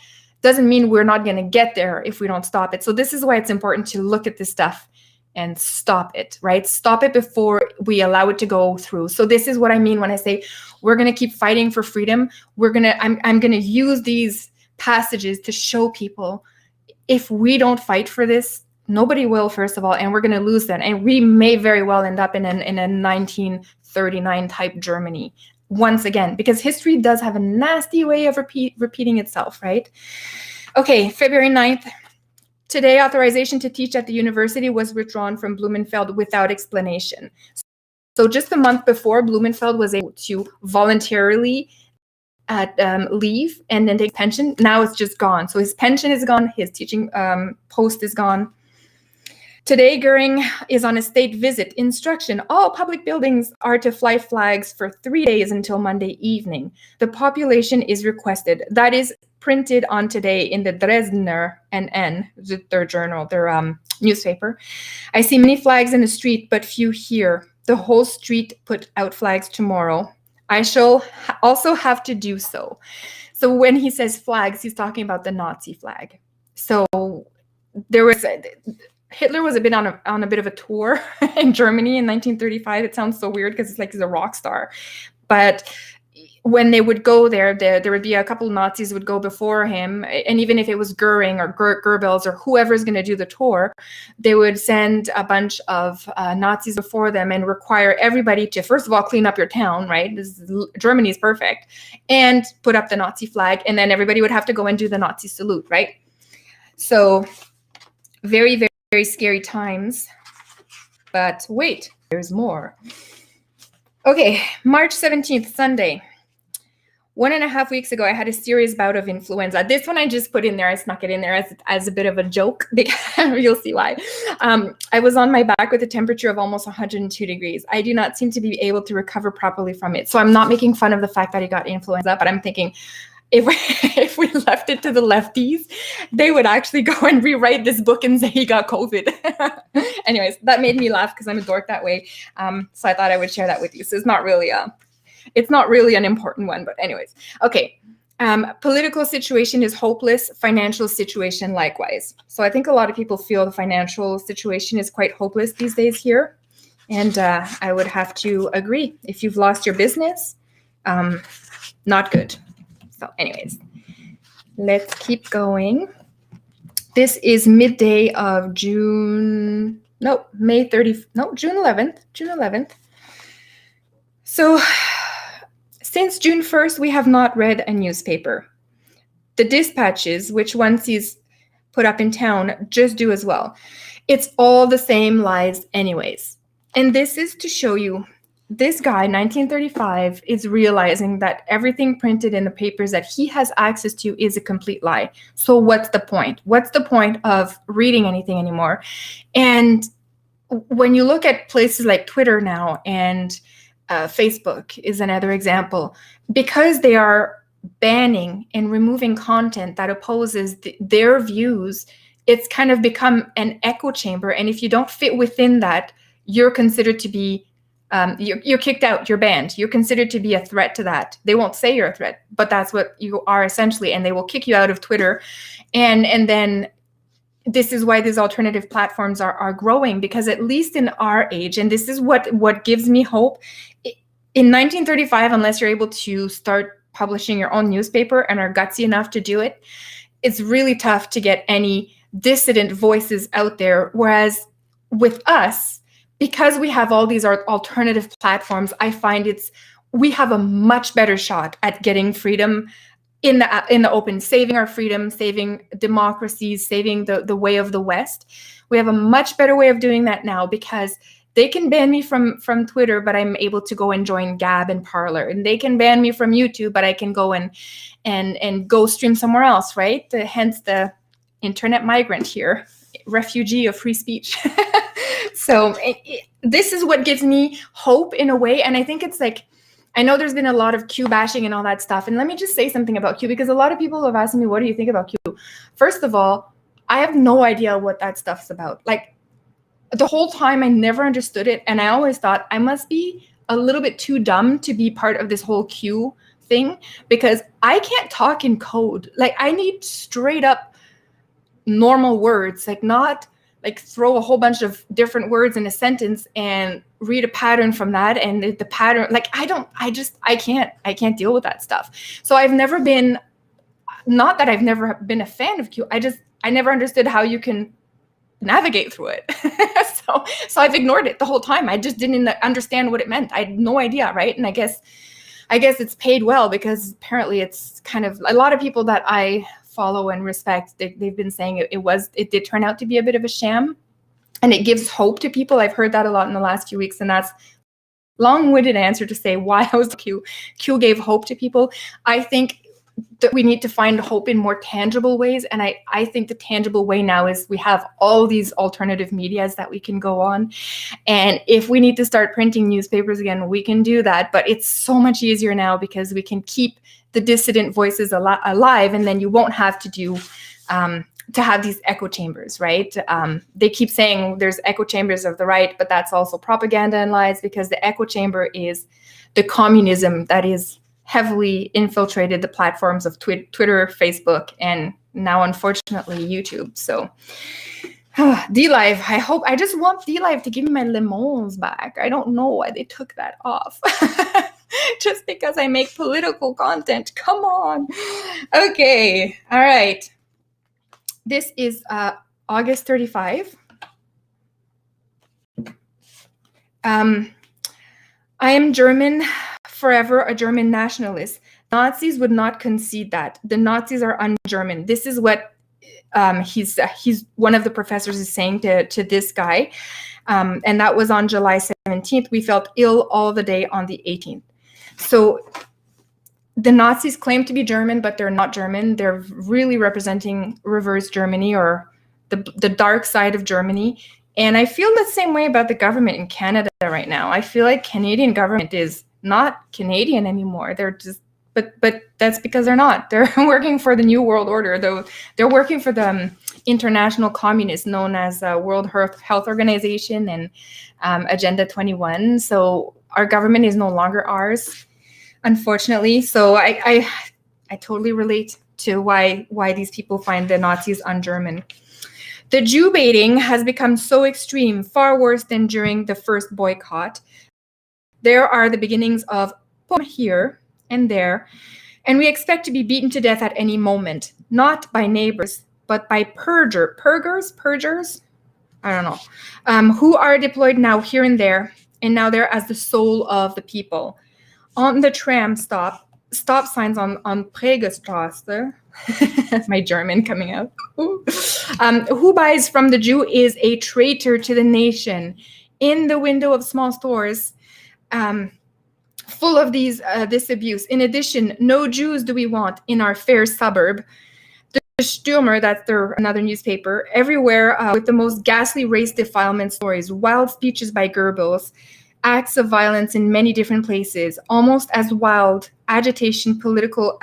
doesn't mean we're not going to get there if we don't stop it. So this is why it's important to look at this stuff and stop it, right? Stop it before we allow it to go through. So this is what I mean when I say we're going to keep fighting for freedom. I'm going to use these passages to show people if we don't fight for this, nobody will, first of all, and we're going to lose that. And we may very well end up in a 1939 type Germany once again, because history does have a nasty way of repeating itself, right? Okay, February 9th. Today, authorization to teach at the university was withdrawn from Blumenfeld without explanation. So just a month before, Blumenfeld was able to voluntarily leave and then take pension. Now it's just gone. So his pension is gone. His teaching post is gone. Today, Goering is on a state visit. Instruction: all public buildings are to fly flags for 3 days until Monday evening. The population is requested. That is printed on today in the Dresdner NN, their journal, their newspaper. I see many flags in the street, but few here. The whole street put out flags tomorrow. I shall also have to do so. So when he says flags, he's talking about the Nazi flag. So there was Hitler was a bit on a bit of a tour in Germany in 1935. It sounds so weird because it's like he's a rock star, but when they would go there would be a couple of Nazis would go before him, and even if it was Goering or Goebbels or whoever's going to do the tour, they would send a bunch of Nazis before them and require everybody to, first of all, clean up your town, right? Germany's perfect, and put up the Nazi flag, and then everybody would have to go and do the Nazi salute, right? So very, very, very scary times. But wait, there's more. Okay, March 17th, Sunday. 1.5 weeks ago, I had a serious bout of influenza. This one I just put in there. I snuck it in there as a bit of a joke, because you'll see why. I was on my back with a temperature of almost 102 degrees. I do not seem to be able to recover properly from it. So I'm not making fun of the fact that he got influenza, but I'm thinking, if we left it to the lefties, they would actually go and rewrite this book and say he got COVID. Anyways, that made me laugh because I'm a dork that way. So I thought I would share that with you. So it's not really an important one, but anyways. Okay. Political situation is hopeless. Financial situation likewise. So I think a lot of people feel the financial situation is quite hopeless these days here. And I would have to agree. If you've lost your business, not good. So anyways, let's keep going. This is midday of June 11th. So since June 1st, we have not read a newspaper. The dispatches, which one sees put up in town, just do as well. It's all the same lies anyways. And this is to show you this guy, 1935, is realizing that everything printed in the papers that he has access to is a complete lie. So what's the point? What's the point of reading anything anymore? And when you look at places like Twitter now, and Facebook is another example, because they are banning and removing content that opposes their views, it's kind of become an echo chamber. And if you don't fit within that, you're considered to be you're kicked out, you're banned. You're considered to be a threat to that. They won't say you're a threat, but that's what you are essentially, and they will kick you out of Twitter. And then this is why these alternative platforms are growing, because at least in our age, and this is what gives me hope, in 1935, unless you're able to start publishing your own newspaper and are gutsy enough to do it, it's really tough to get any dissident voices out there. Whereas with us, because we have all these alternative platforms, I find we have a much better shot at getting freedom in the open, saving our freedom, saving democracies, saving the way of the West. We have a much better way of doing that now, because they can ban me from Twitter, but I'm able to go and join Gab and Parler. And they can ban me from YouTube, but I can go and go stream somewhere else, right? Hence the internet migrant here, refugee of free speech. So this is what gives me hope in a way. And I think it's like, I know there's been a lot of Q bashing and all that stuff. And let me just say something about Q, because a lot of people have asked me, what do you think about Q? First of all, I have no idea what that stuff's about. Like, the whole time I never understood it. And I always thought I must be a little bit too dumb to be part of this whole Q thing, because I can't talk in code. Like, I need straight up normal words, like not like throw a whole bunch of different words in a sentence and read a pattern from that. And the pattern, like, I can't deal with that stuff. So I've never been, not that I've never been a fan of Q. I never understood how you can navigate through it. So I've ignored it the whole time. I just didn't understand what it meant. I had no idea, right? And I guess it's paid well, because apparently it's kind of, a lot of people that I follow and respect, they've been saying it did turn out to be a bit of a sham, and it gives hope to people. I've heard that a lot in the last few weeks, and that's long-winded answer to say why I was Q gave hope to people. I think that we need to find hope in more tangible ways. And I think the tangible way now is we have all these alternative medias that we can go on. And if we need to start printing newspapers again, we can do that. But it's so much easier now, because we can keep the dissident voices alive, and then you won't have to do to have these echo chambers, right? They keep saying there's echo chambers of the right, but that's also propaganda and lies, because the echo chamber is the communism that is heavily infiltrated the platforms of Twitter, Facebook, and now, unfortunately, YouTube. So DLive, I just want DLive to give me my lemons back. I don't know why they took that off. Just because I make political content. Come on. Okay. All right. This is August 35. I am German, forever a German nationalist. Nazis would not concede that. The Nazis are un-German. This is what he's one of the professors is saying to this guy. And that was on July 17th. We felt ill all the day on the 18th. So the Nazis claim to be German, but they're not German. They're really representing reverse Germany, or the dark side of Germany. And I feel the same way about the government in Canada right now. I feel like Canadian government is not Canadian anymore. They're just, but that's because they're not. They're working for the New World Order, though. They're working for the international communists known as World Health Organization and Agenda 21. So our government is no longer ours, unfortunately. So I totally relate to why these people find the Nazis un-German. The Jew baiting has become so extreme, far worse than during the first boycott. There are the beginnings of here and there, and we expect to be beaten to death at any moment, not by neighbors, but by purgers, I don't know, who are deployed now here and there, and now there as the soul of the people. On the tram stop signs on Prägestraße, my German coming out. Who buys from the Jew is a traitor to the nation. In the window of small stores, full of this abuse. In addition, no Jews do we want in our fair suburb. The Stürmer, that's another newspaper, everywhere with the most ghastly race defilement stories, wild speeches by Goebbels, acts of violence in many different places, almost as wild against political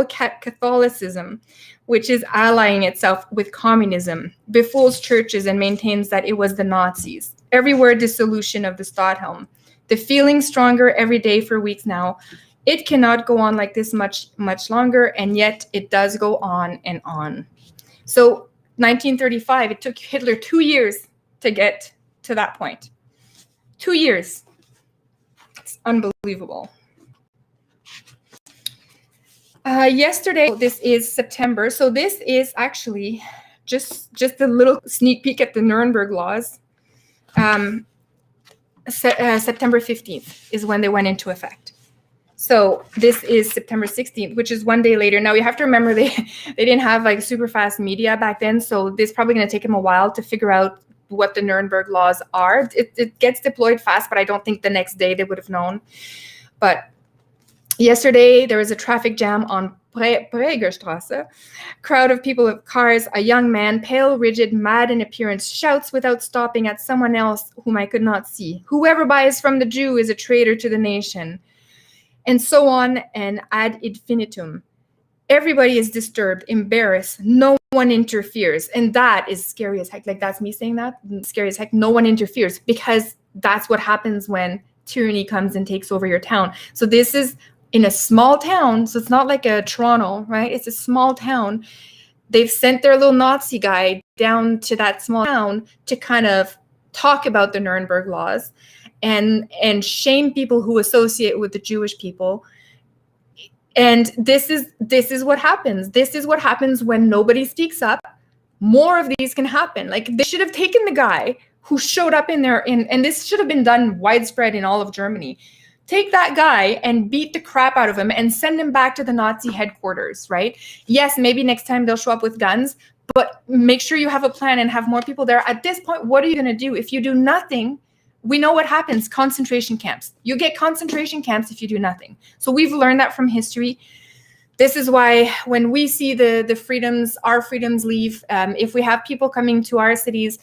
Catholicism, which is allying itself with communism, befools churches and maintains that it was the Nazis. Everywhere dissolution of the Stadthelm. The feeling stronger every day for weeks now. It cannot go on like this much longer, and yet it does go on and on. So 1935, it took Hitler 2 years to get to that point. 2 years. It's unbelievable. Yesterday, this is September. So this is actually just a little sneak peek at the Nuremberg laws. September 15th is when they went into effect. So this is September 16th, which is 1 day later. Now you have to remember they didn't have like super fast media back then. So this is probably going to take them a while to figure out what the Nuremberg laws are. It gets deployed fast, but I don't think the next day they would have known. But Yesterday, there was a traffic jam on Pragerstrasse. Crowd of people with cars. A young man, pale, rigid, mad in appearance, shouts without stopping at someone else whom I could not see. Whoever buys from the Jew is a traitor to the nation. And so on and ad infinitum. Everybody is disturbed, embarrassed. No one interferes. And that is scary as heck. Like, that's me saying that. Scary as heck. No one interferes, because that's what happens when tyranny comes and takes over your town. So this is in a small town. So it's not like a Toronto, right? It's a small town. They've sent their little Nazi guy down to that small town to kind of talk about the Nuremberg laws and shame people who associate with the Jewish people. And this is what happens. This is what happens when nobody speaks up. More of these can happen. Like, they should have taken the guy who showed up in there, and this should have been done widespread in all of Germany. Take that guy and beat the crap out of him and send him back to the Nazi headquarters, right? Yes, maybe next time they'll show up with guns, but make sure you have a plan and have more people there. At this point, what are you going to do? If you do nothing, we know what happens. Concentration camps. You get concentration camps if you do nothing. So we've learned that from history. This is why when we see the freedoms, our freedoms leave, if we have people coming to our cities,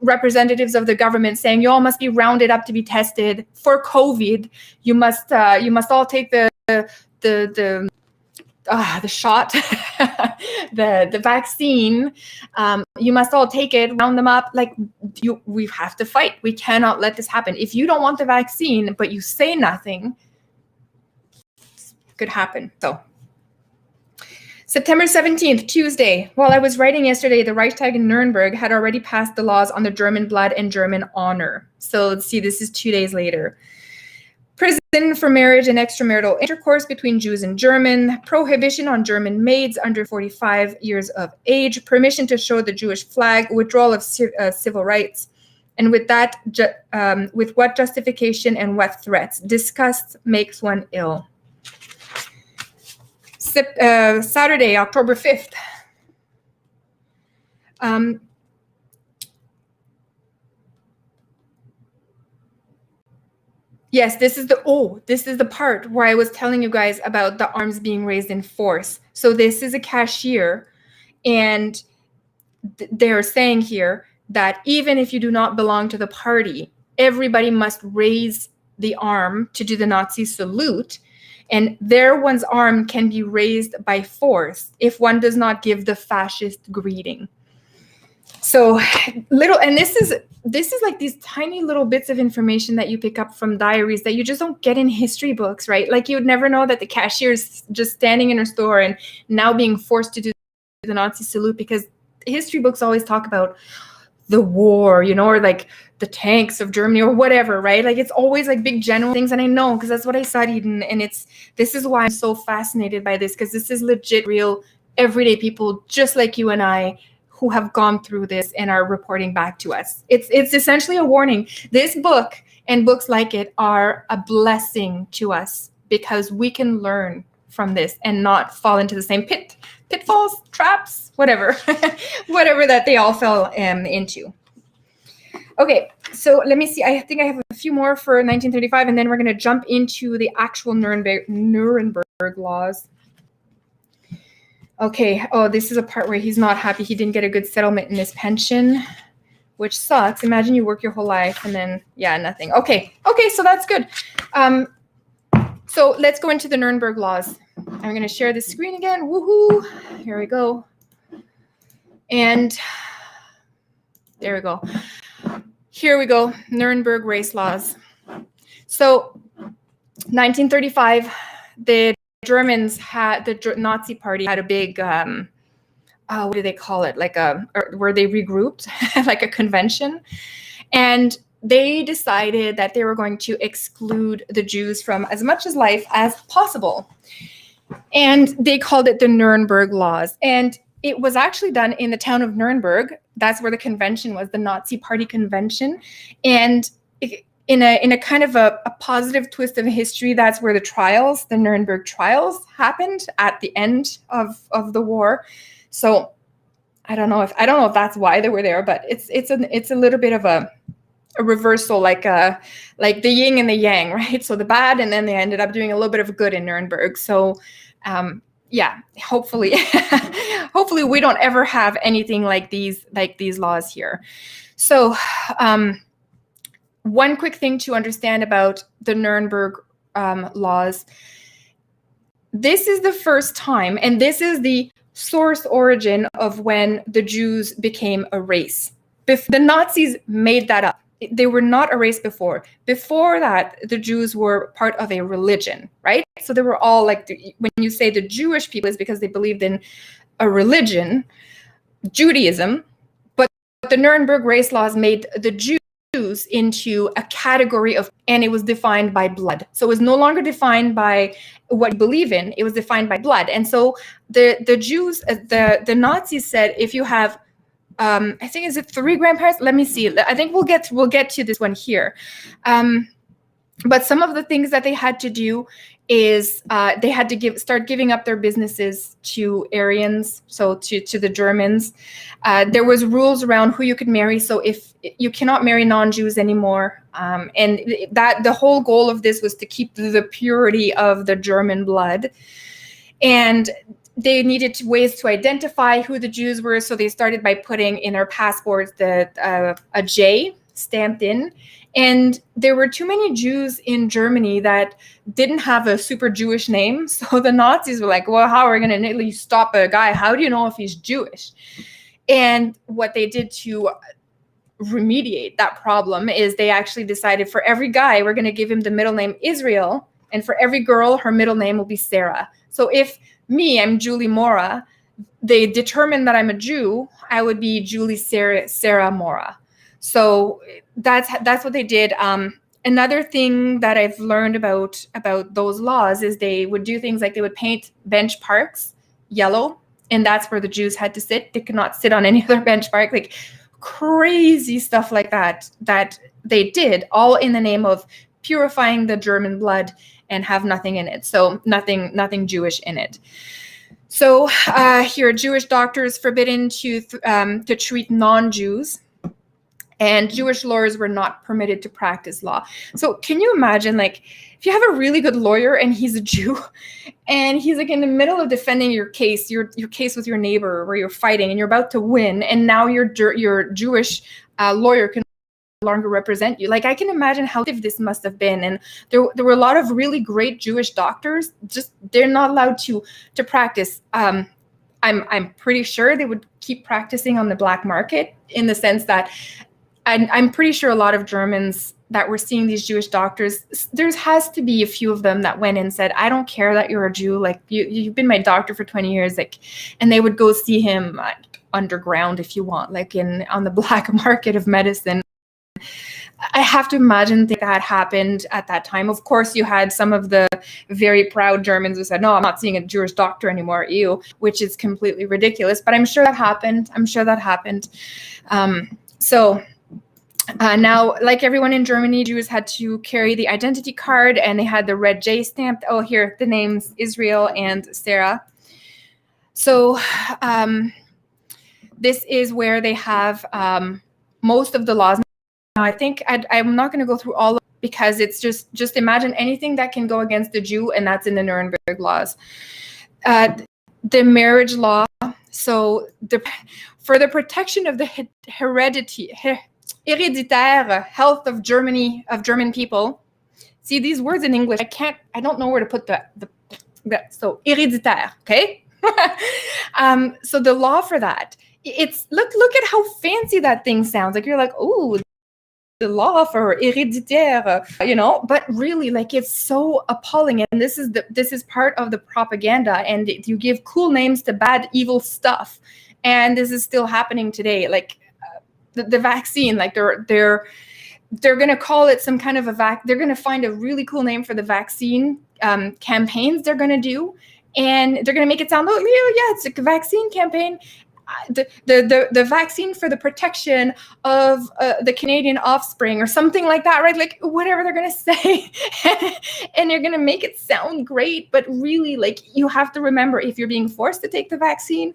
representatives of the government saying you all must be rounded up to be tested for COVID, you must all take the shot, the vaccine, you must all take it, round them up. Like, we have to fight. We cannot let this happen. If you don't want the vaccine, but you say nothing, could happen. So September 17th, Tuesday. While I was writing yesterday, the Reichstag in Nuremberg had already passed the laws on the German blood and German honor. So let's see, this is 2 days later. Prison for marriage and extramarital intercourse between Jews and German, prohibition on German maids under 45 years of age, permission to show the Jewish flag, withdrawal of civil rights, and with that, with what justification and what threats? Disgust makes one ill. Saturday, October 5th. Yes, this is the part where I was telling you guys about the arms being raised in force. So this is a cashier, and they're saying here that even if you do not belong to the party, everybody must raise the arm to do the Nazi salute. And there one's arm can be raised by force if one does not give the fascist greeting. So and this is like these tiny little bits of information that you pick up from diaries that you just don't get in history books, right? Like, you would never know that the cashier is just standing in her store and now being forced to do the Nazi salute, because history books always talk about the war, or like the tanks of Germany or whatever, right? Like, it's always like big general things. And I know, because that's what I studied. And this is why I'm so fascinated by this, because this is legit, real, everyday people just like you and I who have gone through this and are reporting back to us. It's essentially a warning. This book and books like it are a blessing to us, because we can learn from this and not fall into the same pitfalls, traps, whatever, whatever that they all fell into. Okay, so let me see. I think I have a few more for 1935, and then we're going to jump into the actual Nuremberg laws. Okay, this is a part where he's not happy. He didn't get a good settlement in his pension, which sucks. Imagine you work your whole life and then, nothing. Okay, so that's good. So let's go into the Nuremberg laws. I'm going to share the screen again. Woohoo! Here we go. And there we go. Here we go. Nuremberg race laws. So 1935, the Germans had, the Nazi party had a big, what do they call it? Where they regrouped, like a convention. And they decided that they were going to exclude the Jews from as much of life as possible. And they called it the Nuremberg laws. And it was actually done in the town of Nuremberg. That's where the convention was, the Nazi party convention. And in a kind of a positive twist of history, that's where the Nuremberg trials happened at the end of the war. So I don't know if that's why they were there, but it's a little bit of a reversal, like the yin and the yang, right? So the bad, and then they ended up doing a little bit of good in Nuremberg. So yeah, hopefully hopefully we don't ever have anything like these laws here. So one quick thing to understand about the Nuremberg laws. This is the first time, and this is the source origin of when the Jews became a race. The Nazis made that up. They were not a race before. Before that, the Jews were part of a religion, right? So they were all like, when you say the Jewish people, is because they believed in a religion, Judaism, but the Nuremberg race laws made the Jews into a category of, and it was defined by blood. So it was no longer defined by what you believe in, it was defined by blood. And so the Jews, the Nazis said, if you have I think, is it 3 grandparents? Let me see. I think we'll get to this one here. But some of the things that they had to do is they had to start giving up their businesses to Aryans, so to the Germans. There was rules around who you could marry. So if you cannot marry non-Jews anymore, and that the whole goal of this was to keep the purity of the German blood. And they needed ways to identify who the Jews were, so they started by putting in their passports a J stamped in. And there were too many Jews in Germany that didn't have a super Jewish name, so the Nazis were like, well, how are we going to stop a guy? How do you know if he's Jewish? And what they did to remediate that problem is they actually decided, for every guy, we're going to give him the middle name Israel, and for every girl, her middle name will be Sarah. So if I'm Julie Mora, they determined that I'm a Jew, I would be Julie Sarah Mora. So that's what they did. Another thing that I've learned about those laws is they would do things like they would paint bench parks yellow, and that's where the Jews had to sit. They could not sit on any other bench park, like crazy stuff like that they did, all in the name of purifying the German blood and have nothing in it. So nothing Jewish in it. So here, Jewish doctors forbidden to treat non-Jews, and Jewish lawyers were not permitted to practice law. So can you imagine, like, if you have a really good lawyer and he's a Jew, and he's like in the middle of defending your case with your neighbor where you're fighting and you're about to win, and now your Jewish lawyer can longer represent you. Like, I can imagine how this must have been. And there were a lot of really great Jewish doctors, just they're not allowed to practice. I'm pretty sure they would keep practicing on the black market, in the sense that I'm pretty sure a lot of Germans that were seeing these Jewish doctors, there has to be a few of them that went and said, I don't care that you're a Jew, like you've been my doctor for 20 years, like, and they would go see him underground, if you want, like on the black market of medicine. I have to imagine that happened at that time. Of course, you had some of the very proud Germans who said, no, I'm not seeing a Jewish doctor anymore, ew, which is completely ridiculous. But I'm sure that happened. Now, like everyone in Germany, Jews had to carry the identity card, and they had the red J stamped. Oh, here, the names Israel and Sarah. So this is where they have most of the laws. Now, I think I'm not going to go through all of it, because it's just imagine anything that can go against the Jew, and that's in the Nuremberg laws. The marriage law. So for the protection of the hereditary health of German people. See these words in English. I don't know where to put so hereditaire, okay? So the law for that, it's look at how fancy that thing sounds. Like, you're like, ooh, the law for hereditaire, but really, like, it's so appalling. And this is part of the propaganda, and you give cool names to bad, evil stuff. And this is still happening today. Like the vaccine, like they're going to call it some kind of they're going to find a really cool name for the vaccine campaigns they're going to do. And they're going to make it sound, oh, yeah, it's a vaccine campaign. The vaccine for the protection of the Canadian offspring, or something like that, right? Like, whatever they're going to say. And they're going to make it sound great. But really, like, you have to remember, if you're being forced to take the vaccine,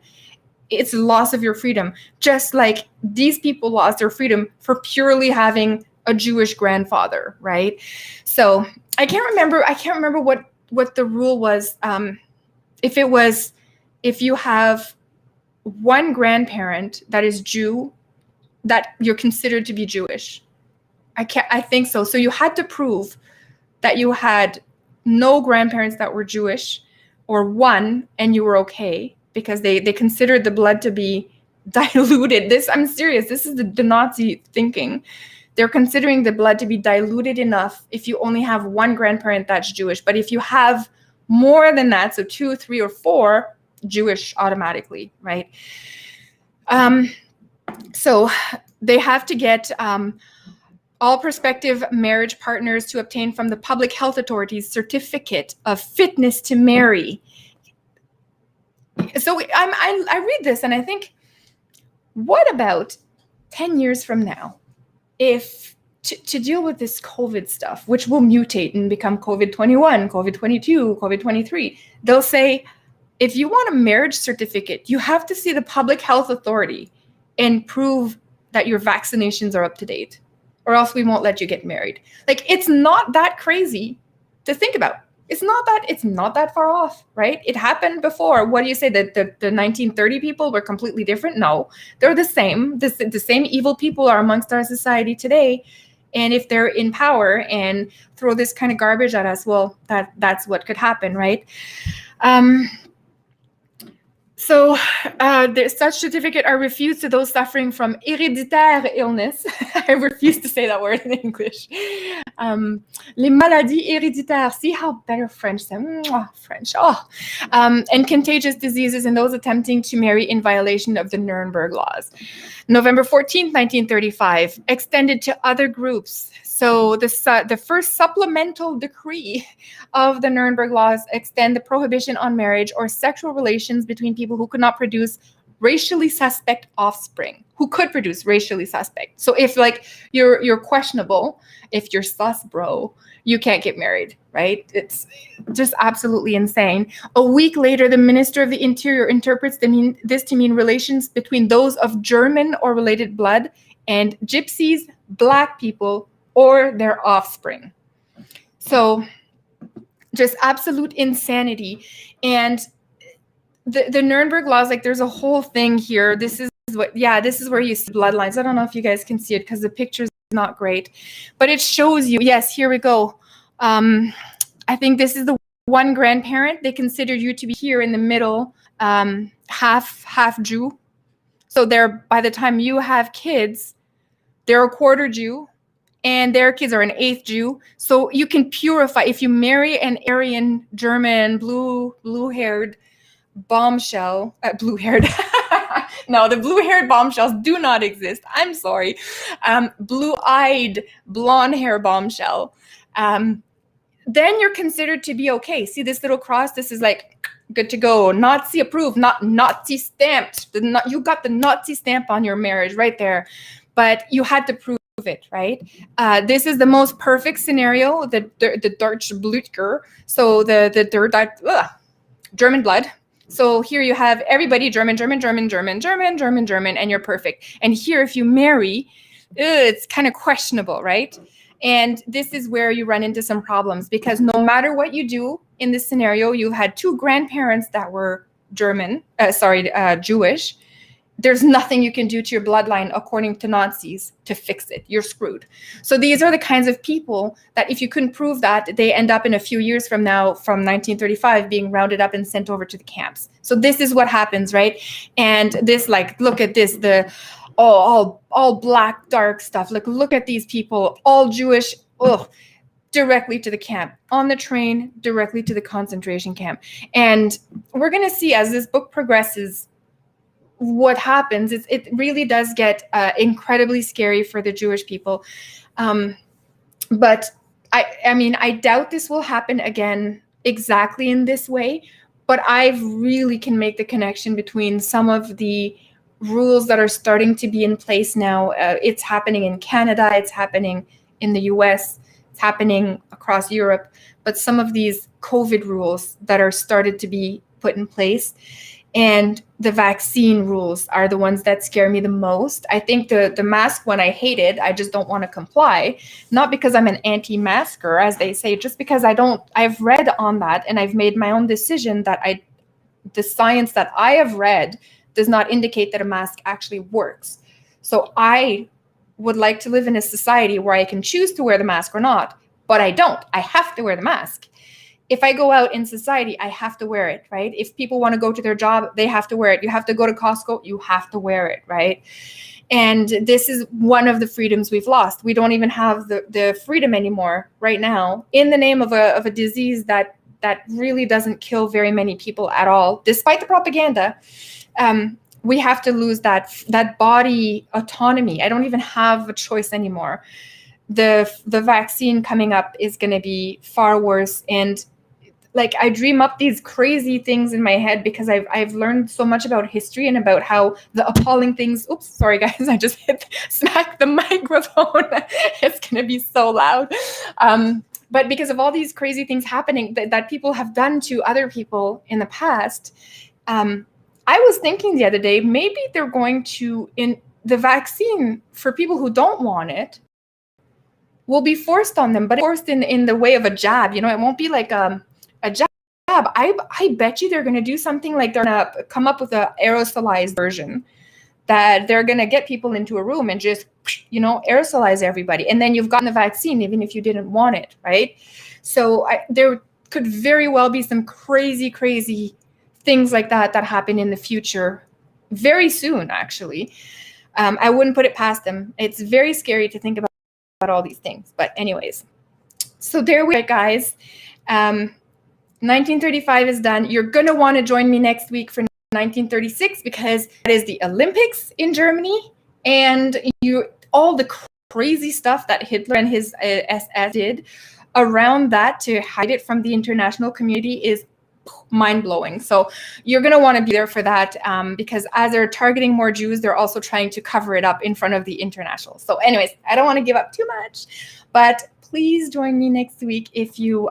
it's a loss of your freedom. Just like these people lost their freedom for purely having a Jewish grandfather, right? So I can't remember what the rule was. If you have one grandparent that is Jew, that you're considered to be Jewish. I think so. So you had to prove that you had no grandparents that were Jewish, or one, and you were okay, because they considered the blood to be diluted. I'm serious. This is the Nazi thinking. They're considering the blood to be diluted enough if you only have one grandparent that's Jewish. But if you have more than that, so 2, 3, or 4, Jewish automatically, right? So they have to get all prospective marriage partners to obtain from the public health authorities certificate of fitness to marry. So I read this and I think, what about 10 years from now, if to deal with this COVID stuff, which will mutate and become COVID-21, COVID-22, COVID-23, they'll say, if you want a marriage certificate, you have to see the public health authority and prove that your vaccinations are up to date, or else we won't let you get married. Like, it's not that crazy to think about. It's not that far off, right? It happened before. What do you say, that the 1930 people were completely different? No, they're the same. The same evil people are amongst our society today. And if they're in power and throw this kind of garbage at us, well, that's what could happen, right? So such certificate are refused to those suffering from héréditaire illness. I refuse to say that word in English. Les maladies héréditaires. See how better French sounds. French. And contagious diseases in those attempting to marry in violation of the Nuremberg laws. November 14th, 1935, extended to other groups. So the first supplemental decree of the Nuremberg laws extend the prohibition on marriage or sexual relations between people who could not produce racially suspect offspring. Who could produce racially suspect? So if like you're questionable, if you're sus, bro, you can't get married, right? It's just absolutely insane. A week later, the Minister of the Interior interprets this to mean relations between those of German or related blood and gypsies, black people, or their offspring. So just absolute insanity. And the Nuremberg laws, like, there's a whole thing here. This is where you see bloodlines. I don't know if you guys can see it because the picture's not great, but it shows you, yes, here we go. I think this is the one grandparent. They consider you to be here in the middle, half Jew. So by the time you have kids, they're a quarter Jew, and their kids are an eighth Jew. So you can purify. If you marry an Aryan, German, blue-haired bombshell, blue-haired. No, the blue-haired bombshells do not exist. I'm sorry. Blue-eyed, blonde-hair bombshell. Then you're considered to be okay. See this little cross? This is like good to go. Nazi approved, not Nazi stamped. You got the Nazi stamp on your marriage right there. But you had to prove it, right? This is the most perfect scenario, the Deutsche Blutger, so the German blood. So here you have everybody German, and you're perfect. And here, if you marry, it's kind of questionable, right? And this is where you run into some problems, because no matter what you do in this scenario, you had two grandparents that were Jewish. There's nothing you can do to your bloodline, according to Nazis, to fix it. You're screwed. So these are the kinds of people that, if you couldn't prove that, they end up in a few years from now, from 1935, being rounded up and sent over to the camps. So this is what happens, right? And this, like, look at this, all black, dark stuff. Like, look at these people, all Jewish, directly to the camp, on the train, directly to the concentration camp. And we're going to see, as this book progresses, what happens. It really does get incredibly scary for the Jewish people. But I doubt this will happen again exactly in this way, but I really can make the connection between some of the rules that are starting to be in place now. It's happening in Canada, it's happening in the US, it's happening across Europe, but some of these COVID rules that are started to be put in place. And the vaccine rules are the ones that scare me the most. I think the mask one I hated. I just don't want to comply. Not because I'm an anti-masker, as they say, just because I've read on that and I've made my own decision that the science that I have read does not indicate that a mask actually works. So I would like to live in a society where I can choose to wear the mask or not, but I don't. I have to wear the mask. If I go out in society, I have to wear it, right? If people want to go to their job, they have to wear it. You have to go to Costco, you have to wear it, right? And this is one of the freedoms we've lost. We don't even have the freedom anymore right now in the name of a disease that really doesn't kill very many people at all, despite the propaganda. We have to lose that body autonomy. I don't even have a choice anymore. The vaccine coming up is going to be far worse. And like, I dream up these crazy things in my head because I've learned so much about history and about how the appalling things. Oops, sorry guys, I just smacked the microphone. It's gonna be so loud. But because of all these crazy things happening that people have done to other people in the past, I was thinking the other day, maybe they're going to, in the vaccine for people who don't want it, will be forced on them, but forced in the way of a jab. You know, it won't be like a jab. I bet you they're going to do something like they're going to come up with an aerosolized version that they're going to get people into a room and just, you know, aerosolize everybody. And then you've gotten the vaccine, even if you didn't want it, right? So there could very well be some crazy, crazy things like that happen in the future very soon, actually. I wouldn't put it past them. It's very scary to think about all these things. But anyways, so there we are, guys. 1935 is done. You're going to want to join me next week for 1936 because it is the Olympics in Germany, and all the crazy stuff that Hitler and his SS did around that to hide it from the international community is mind-blowing. So you're going to want to be there for that because as they're targeting more Jews, they're also trying to cover it up in front of the international. So anyways, I don't want to give up too much, but please join me next week if you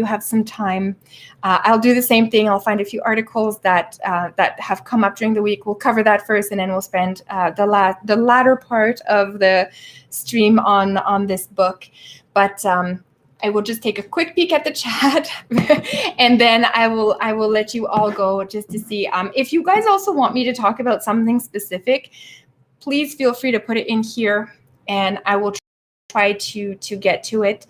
have some time. I'll do the same thing. I'll find a few articles that have come up during the week. We'll cover that first, and then we'll spend the latter part of the stream on this book. But I will just take a quick peek at the chat, and then I will let you all go just to see. If you guys also want me to talk about something specific, please feel free to put it in here, and I will try to get to it.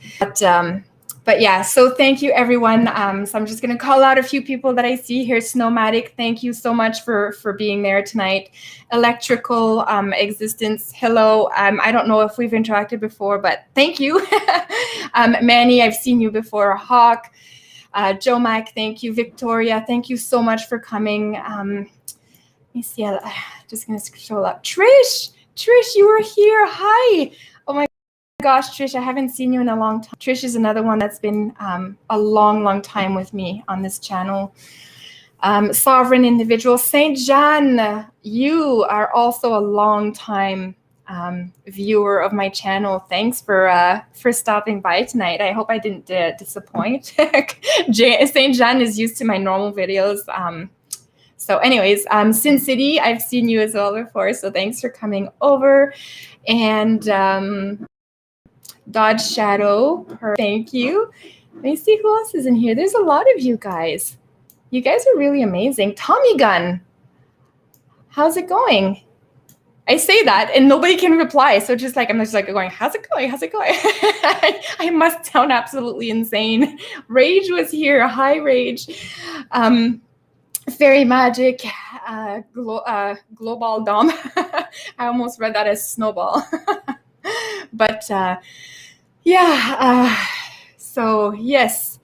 But yeah, so thank you, everyone. So I'm just going to call out a few people that I see here. Snowmatic, thank you so much for being there tonight. Electrical Existence, hello. I don't know if we've interacted before, but thank you. Manny, I've seen you before. Hawk, Joe Mac, thank you. Victoria, thank you so much for coming. Let me see. I'm just going to scroll up. Trish, you were here. Hi. Oh my gosh, Trish, I haven't seen you in a long time. Trish is another one that's been a long time with me on this channel. Sovereign Individual, Saint Jean, you are also a long time viewer of my channel. Thanks for stopping by tonight. I hope I didn't disappoint. Saint Jean is used to my normal videos. So anyways, Sin City, I've seen you as well before, so thanks for coming over. And Dodge Shadow, thank you. Let me see who else is in here. There's a lot of you guys. You guys are really amazing. Tommy Gun, how's it going? I say that and nobody can reply. So I'm just like going, how's it going? How's it going? I must sound absolutely insane. Rage was here. Hi, Rage. Fairy Magic, Global Dom. I almost read that as Snowball. But yeah, so yes,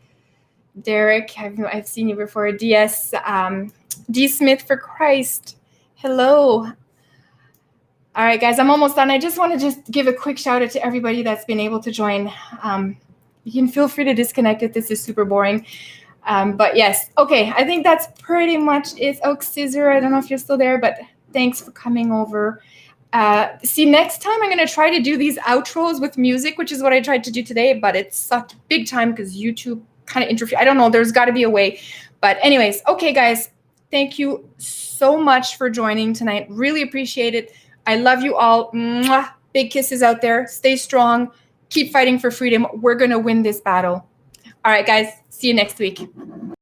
Derek, I've seen you before. DS, D Smith for Christ, hello. All right, guys, I'm almost done. I just want to give a quick shout out to everybody that's been able to join. You can feel free to disconnect if this is super boring. But yes, okay, I think that's pretty much it. Oak Scissor, I don't know if you're still there, but thanks for coming over. See, next time I'm going to try to do these outros with music, which is what I tried to do today, but it sucked big time because YouTube kind of interfered. I don't know. There's got to be a way. But anyways, okay, guys, thank you so much for joining tonight. Really appreciate it. I love you all. Mwah. Big kisses out there. Stay strong. Keep fighting for freedom. We're going to win this battle. All right, guys. See you next week.